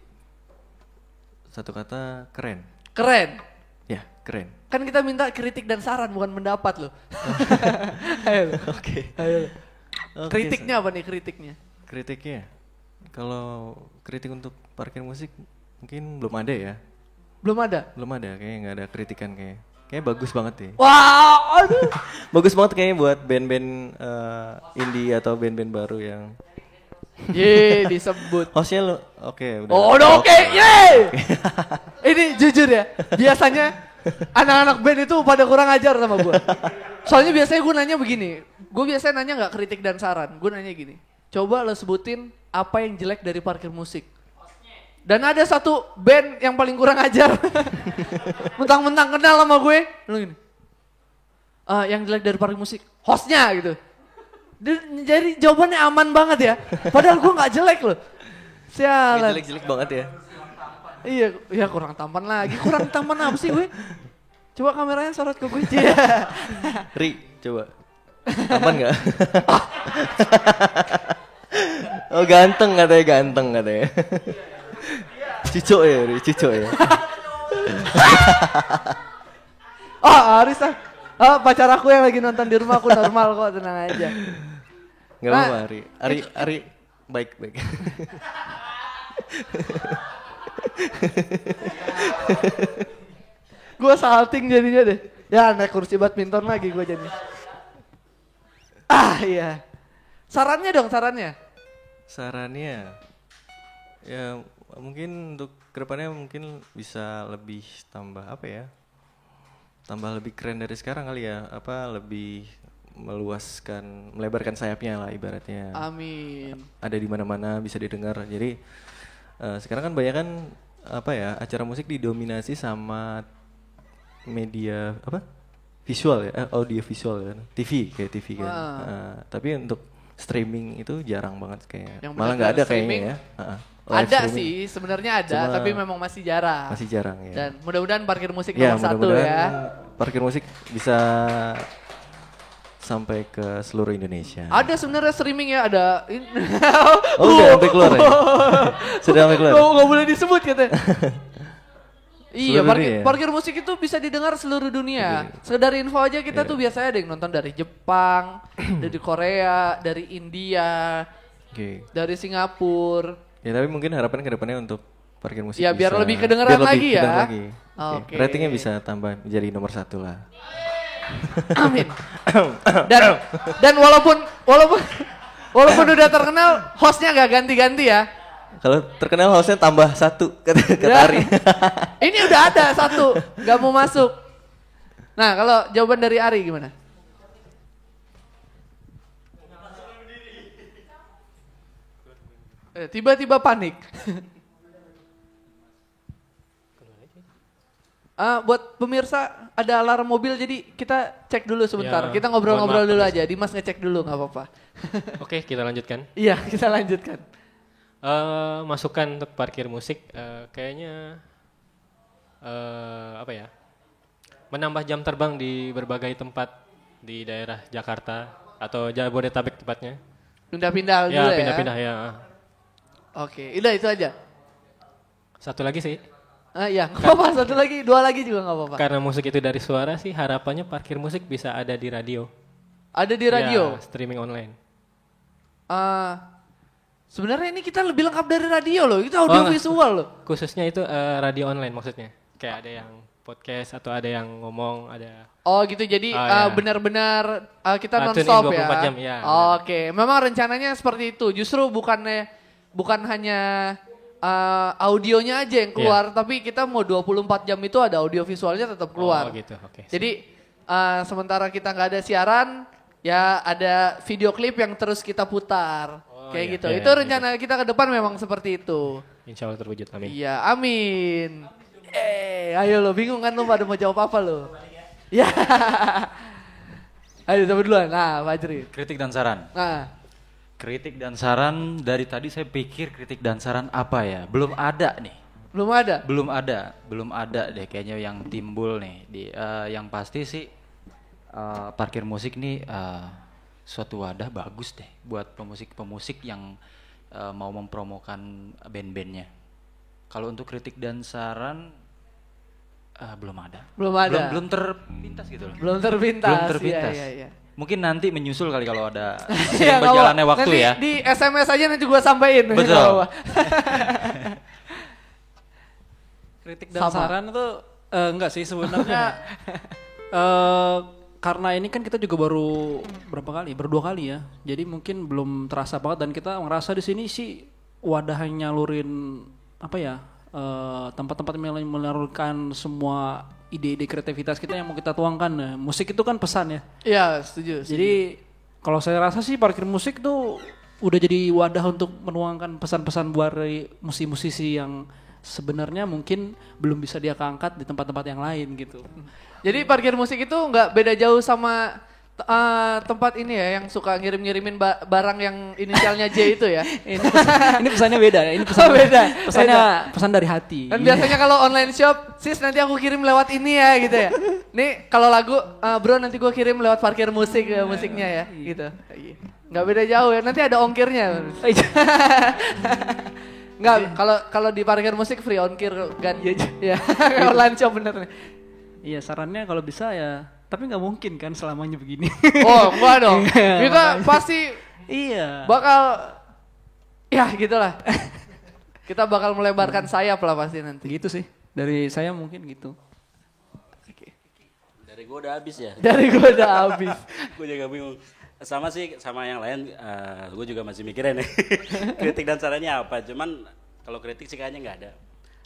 satu kata keren. Keren. Ya, keren. Kan kita minta kritik dan saran bukan pendapat loh. Ayo. Oke. Ayo. Oke, Kritiknya apa nih kritiknya? Kritiknya, kalau kritik untuk parkir musik mungkin belum ada ya. Belum ada? Belum ada, kayaknya nggak ada kritikan kayaknya bagus banget ya. Wow, aduh. Bagus banget kayaknya buat band-band indie atau band-band baru yang disebut. Hostnya lo, oke udah. Oh udah oke, yeay. Ini jujur ya, biasanya anak-anak band itu pada kurang ajar sama gue. Soalnya biasanya gue nanya begini, gue biasanya nanya gak kritik dan saran, gue nanya gini. Coba lo sebutin apa yang jelek dari parkir musik. Dan ada satu band yang paling kurang ajar. Mentang-mentang kenal sama gue. Lo gini. Yang jelek dari parkir musik, hostnya gitu. Jadi jawabannya aman banget ya. Padahal gue gak jelek loh. Sialan. Jelek-jelek banget ya. Iya, ya kurang tampan lagi. Kurang tampan apa sih gue? Coba kameranya sorot ke gue. Ri, coba. Tampan gak? Oh ganteng katanya. Cico ya, Ri, cico ya. Aris pacar aku yang lagi nonton di rumah, aku normal kok, tenang aja. Gak apa-apa, Ari baik. Gue salting jadinya deh. Ya naik kursi badminton lagi gue jadi. Iya. Sarannya dong, sarannya. Sarannya, ya mungkin untuk kedepannya mungkin bisa lebih tambah apa ya? Tambah lebih keren dari sekarang kali ya, lebih melebarkan sayapnya lah ibaratnya. Amin. Ada di mana-mana bisa didengar. Jadi sekarang kan banyak kan acara musik didominasi sama media visual ya, audio visual kan, TV kan. Tapi untuk streaming itu jarang banget kayaknya. Malah nggak ada kayaknya ya. Ada sih, sebenarnya ada, tapi memang masih jarang. Masih jarang ya. Dan mudah-mudahan parkir musik nomor 1 ya. Parkir musik bisa sampai ke seluruh Indonesia. Ada sebenarnya streaming ya, ada. Udah sampai keluar ya? Sudah sampai keluar? Nggak boleh disebut katanya. Iya, dunia, parkir musik itu bisa didengar seluruh dunia. Sekedar info aja kita tuh biasanya ada yang nonton dari Jepang, dari Korea, dari India, dari Singapura. Ya tapi mungkin harapan kedepannya untuk parkir musik ya biar lebih kedengeran lagi ya. Ratingnya bisa tambah menjadi nomor 1 lah. Amin. Dan walaupun udah terkenal, hostnya gak ganti-ganti ya. Kalau terkenal hostnya tambah 1 kata Ari. Ini udah ada 1, gak mau masuk. Nah kalau jawaban dari Ari gimana? Tiba-tiba panik. Buat pemirsa ada alarm mobil jadi kita cek dulu sebentar. Ya, kita ngobrol-ngobrol dulu maaf, aja. Dimas ngecek dulu nggak apa-apa. Oke, kita lanjutkan. Iya, kita lanjutkan. Masukan untuk parkir musik kayaknya apa ya? Menambah jam terbang di berbagai tempat di daerah Jakarta atau Jabodetabek tepatnya. Pindah-pindah dulu ya. Ya, pindah-pindah ya. Oke, udah itu aja. Satu lagi sih. Iya, nggak apa-apa. 1 lagi, 2 lagi juga nggak apa-apa. Karena musik itu dari suara sih, harapannya parkir musik bisa ada di radio. Ada di radio? Ya, streaming online. Sebenarnya ini kita lebih lengkap dari radio loh. Itu audio visual loh. Khususnya itu radio online maksudnya. Kayak ada yang podcast atau ada yang ngomong, ada. Oh gitu, jadi benar-benar kita Tune non-stop in 24 ya? jam, ya. Oke, memang rencananya seperti itu. Justru bukan hanya audionya aja yang keluar, tapi kita mau 24 jam itu ada audio visualnya tetap keluar. Oh gitu, oke. Jadi sementara kita nggak ada siaran, ya ada video klip yang terus kita putar. Kayak gitu. Itu rencana kita ke depan memang seperti itu. Insya Allah terwujud, amin. Iya, amin. Ayo lo, bingung kan lo pada mau jawab apa lo? Ya. Ayo coba duluan. Nah, Fajri. Kritik dan saran. Nah. Kritik dan saran, dari tadi saya pikir kritik dan saran apa ya? Belum ada nih. Belum ada deh kayaknya yang timbul nih. Yang pasti sih parkir musik nih suatu wadah bagus deh buat pemusik-pemusik yang mau mempromokan band-bandnya. Kalau untuk kritik dan saran belum ada. Belum terpintas gitu loh. Belum terpintas. Iya. Mungkin nanti menyusul kali kalau ada berjalannya waktu nanti ya. Di SMS aja nanti gua sampein. Betul. Kritik dan saran itu enggak sih sebenarnya. Karena ini kan kita juga baru berdua kali ya. Jadi mungkin belum terasa banget dan kita ngerasa di sini sih wadah yang nyalurin apa ya? Tempat-tempat menyalurkan semua ide-ide kreativitas kita yang mau kita tuangkan. Nah, musik itu kan pesan ya. Iya, setuju. Jadi kalau saya rasa sih parkir musik tuh udah jadi wadah untuk menuangkan pesan-pesan buat musisi-musisi yang sebenarnya mungkin belum bisa dia keangkat di tempat-tempat yang lain gitu. Jadi parkir musik itu nggak beda jauh sama tempat ini ya yang suka ngirim-ngirimin barang yang inisialnya J itu ya. Ini pesannya beda ya. Ini pesan beda. Pesan dari hati. Dan biasanya kalau online shop, sis nanti aku kirim lewat ini ya gitu ya. Nih kalau lagu, bro nanti gue kirim lewat parkir musik musiknya ya gitu. Nggak beda jauh ya. Nanti ada ongkirnya. Nggak, kalau di parkir musik free ongkir kan. Ya, online shop bener nih. Iya, sarannya kalau bisa ya. Tapi nggak mungkin kan selamanya begini. Oh enggak dong. Kita pasti bakal ya gitulah. Kita bakal melebarkan sayap lah pasti nanti. Gitu sih. Dari saya mungkin gitu. Dari gue udah habis ya. Dari gue udah habis. Gue juga bingung. Sama sih sama yang lain. Gue juga masih mikirin nih. Kritik dan sarannya apa. Cuman kalau kritik sih kayaknya nggak ada.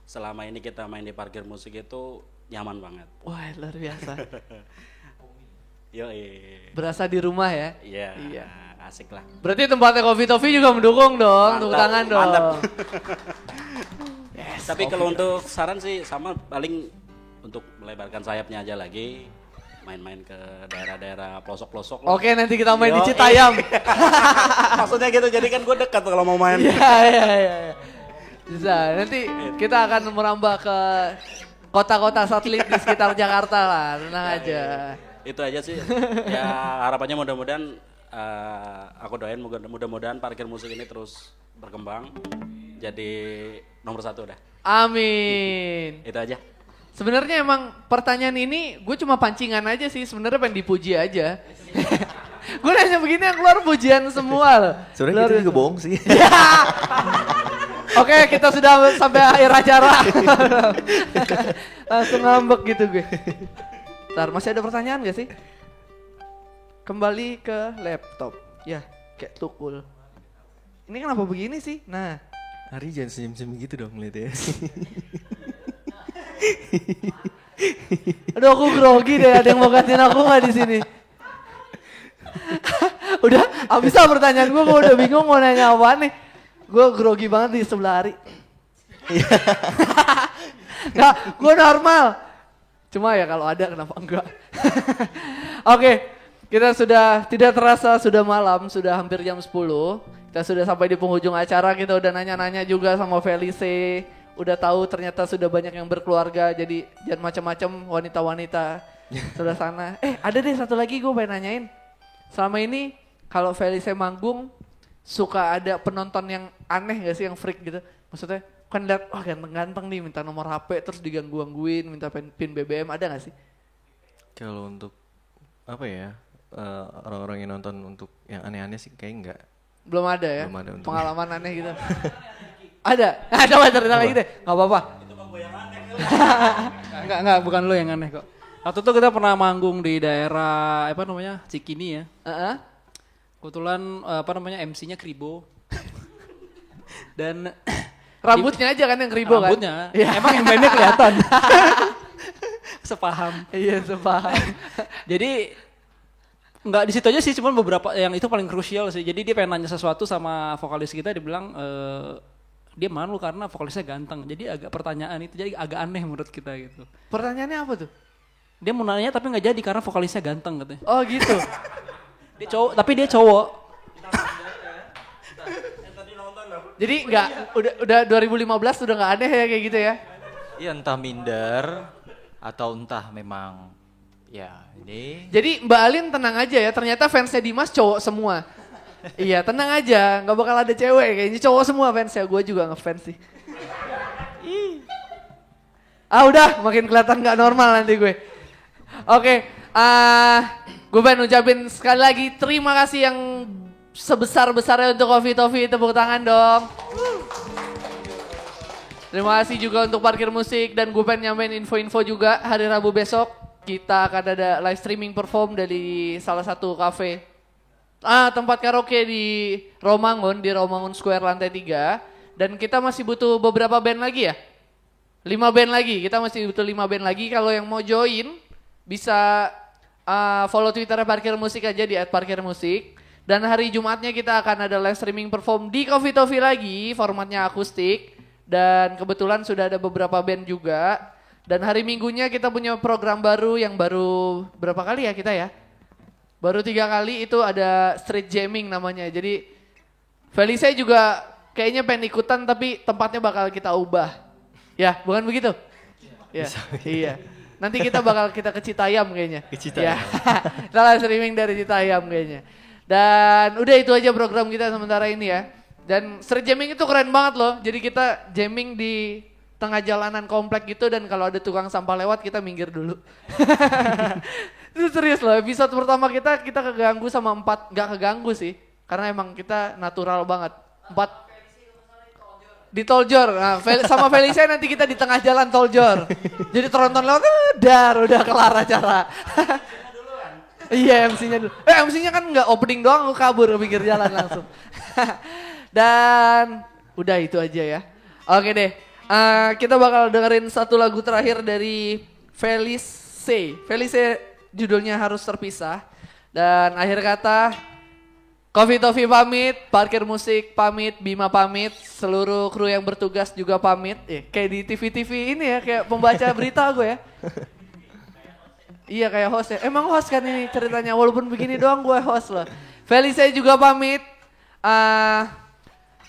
Selama ini kita main di parkir musik itu nyaman banget. Wah luar biasa. Berasa di rumah ya? Iya. Asik lah. Berarti tempatnya Coffee Toffee juga mendukung dong, tepuk tangan dong. Mantap. Yes, tapi kalau untuk saran sih sama paling untuk melebarkan sayapnya aja lagi, main-main ke daerah-daerah pelosok-pelosok. Oke, nanti kita main di Citayam. Maksudnya gitu, jadi kan gue dekat kalau mau main. Iya. Bisa, nanti kita akan merambah ke kota-kota satelit di sekitar Jakarta lah, tenang aja. Itu aja sih, ya harapannya mudah-mudahan aku doain mudah-mudahan parkir musik ini terus berkembang jadi nomor 1 dah. Amin. Itu aja. Sebenarnya emang pertanyaan ini gue cuma pancingan aja sih, sebenarnya pengen dipuji aja. Gue nanya begini yang keluar pujian semua loh. Sebenarnya kita juga bohong sih. Oke, kita sudah sampai akhir acara. Langsung ngambek gitu gue. Ntar masih ada pertanyaan gak sih? kembali ke laptop. Ya, kayak tukul. Ini kenapa begini sih? Nah, Ari jangan senyum-senyum gitu dong ngeliatnya. aduh aku grogi deh, ada yang mau gantiin aku nggak di sini? Udah, abis lah pertanyaan gue udah bingung mau nanya apa nih. Gue grogi banget di sebelah Ari. Nah, gue normal. Cuma ya kalau ada kenapa enggak. Oke, kita sudah tidak terasa sudah malam, sudah hampir jam 10. Kita sudah sampai di penghujung acara, kita udah nanya-nanya juga sama Felice. Udah tahu ternyata sudah banyak yang berkeluarga, jadi jangan macam-macam wanita-wanita sebelah sana. Ada deh satu lagi gue pengen nanyain. Selama ini kalau Felice manggung, suka ada penonton yang aneh gak sih, yang freak gitu? Maksudnya kan lihat, wah ganteng-ganteng nih, minta nomor HP terus diganggu-gangguin, minta pin BBM, ada gak sih? Kalau untuk apa ya, orang-orang yang nonton untuk yang aneh-aneh sih kayak enggak. Belum ada ya? Belum ada untuk pengalaman aneh gitu. Ada? Nah, coba cerita lagi deh, gak apa-apa. Itu bang gue yang aneh. Enggak, bukan lo yang aneh kok. Waktu itu kita pernah manggung di daerah apa namanya Cikini ya. Kebetulan MC-nya Kribo. Dan rambutnya aja kan yang Kribo kan? Rambutnya, ya. Emang yang mainnya kelihatan. Sepaham. Iya sepaham. Jadi nggak di situ aja sih, cuman beberapa yang itu paling krusial sih. Jadi dia pengen nanya sesuatu sama vokalis kita, dia bilang dia malu karena vokalisnya ganteng. Jadi agak pertanyaan itu jadi agak aneh menurut kita gitu. Pertanyaannya apa tuh? Dia mau nanya tapi nggak jadi karena vokalisnya ganteng katanya. Oh gitu. Dia cowok, tapi dia cowok. Jadi nggak, udah 2015 udah nggak aneh ya kayak gitu ya? Iya, entah minder atau entah memang ya ini. Jadi Mbak Alin tenang aja ya, ternyata fansnya Dimas cowok semua. Iya tenang aja, nggak bakal ada cewek kayaknya, cowok semua fansnya. Gue juga ngefans sih. Udah makin kelihatan nggak normal nanti gue. Oke, gue pengen ucapin sekali lagi terima kasih yang sebesar-besarnya untuk Coffee Toffee, tepuk tangan dong. Terima kasih juga untuk Parkir Musik, dan gue pengen nyamain info-info juga hari Rabu besok kita akan ada live streaming perform dari salah satu cafe. Tempat karaoke di Romangun Square lantai 3, dan kita masih butuh beberapa band lagi ya. 5 band lagi, kita masih butuh 5 band lagi. Kalau yang mau join bisa follow Twitternya Parkir Musik aja di @parkirmusik. Dan hari Jumatnya kita akan ada live streaming perform di Coffee Toffee lagi, formatnya akustik. Dan kebetulan sudah ada beberapa band juga. Dan hari Minggunya kita punya program baru yang baru berapa kali ya kita ya? Baru 3 kali, itu ada street jamming namanya. Jadi Felice juga kayaknya pengen ikutan tapi tempatnya bakal kita ubah. Ya, bukan begitu? Ya, iya. Nanti kita bakal ke Citayam kayaknya. Ke Citayam. Ya. Kita live streaming dari Citayam kayaknya. Dan udah itu aja program kita sementara ini ya. Dan street jamming itu keren banget loh. Jadi kita jamming di tengah jalanan komplek gitu, dan kalau ada tukang sampah lewat kita minggir dulu. Itu serius loh, episode pertama kita keganggu sama 4, gak keganggu sih. Karena emang kita natural banget. 4 di Toljor, nah, sama Felice nanti kita di tengah jalan Toljor. Jadi tronton lewat, udah kelar acara. Iya MC-nya dulu. MC-nya kan nggak opening doang, aku kabur ke pinggir jalan langsung. Dan udah itu aja ya. Oke deh, kita bakal dengerin satu lagu terakhir dari Felice. Felice judulnya Harus Terpisah. Dan akhir kata, Coffee Toffee pamit, Parkir Musik pamit, Bima pamit, seluruh kru yang bertugas juga pamit. Kayak di TV-TV ini ya, kayak pembaca berita gue ya. Iya kayak host ya, emang host kan ini ceritanya, walaupun begini doang gue host loh. Felice juga pamit,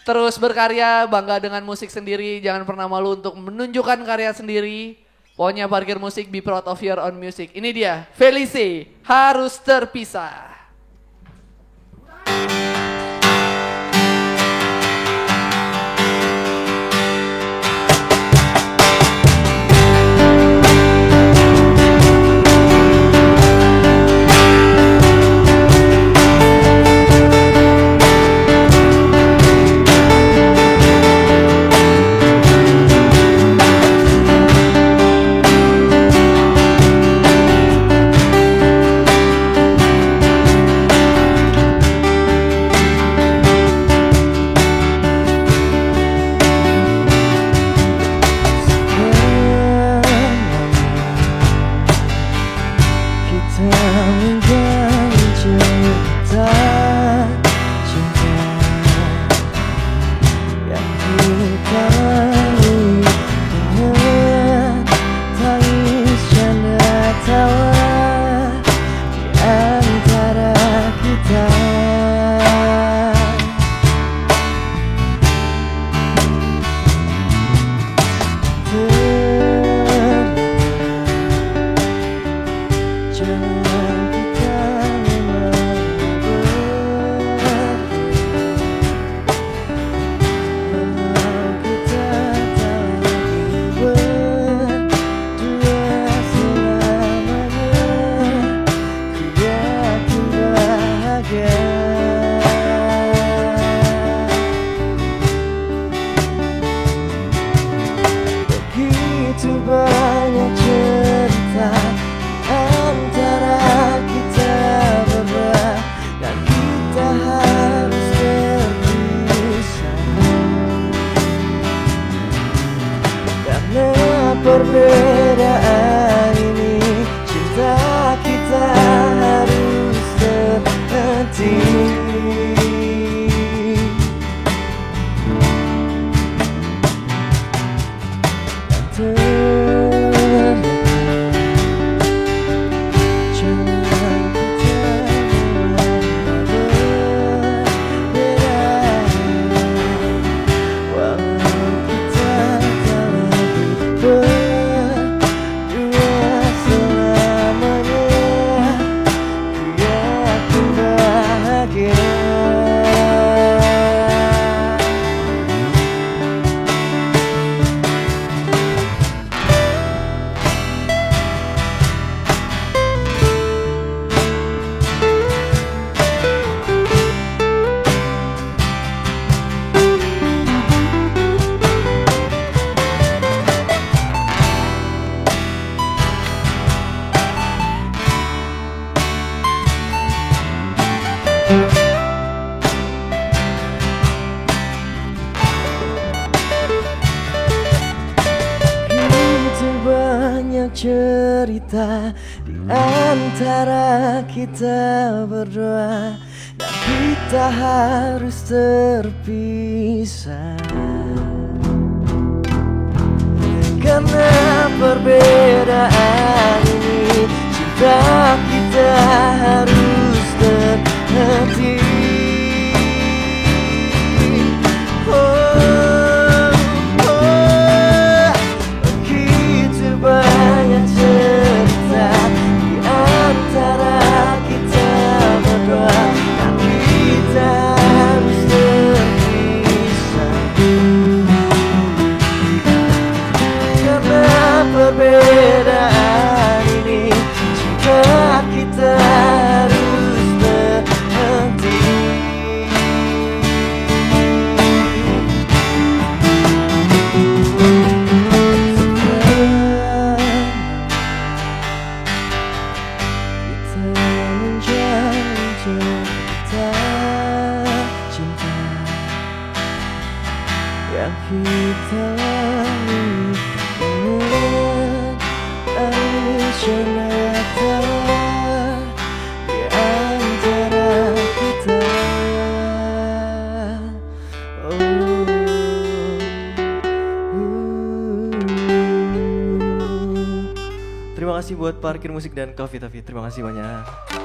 terus berkarya, bangga dengan musik sendiri, jangan pernah malu untuk menunjukkan karya sendiri. Pokoknya Parkir Musik, be proud of your own music. Ini dia, Felice, Harus Terpisah. cerita di antara kita berdua, dan kita harus terpisah karena perbedaan ini. Cinta kita harus terhenti. Begitu banyak cerita di antara kita berdua, dan kita harus terpisah karena perbedaan ini. Cinta kita harus berhenti. Kita menjalin cerita cinta yang kita lalui dengan arus nyata di antara kita. Terima kasih buat Parkir Musik dan Coffee Taffy. Terima kasih banyak.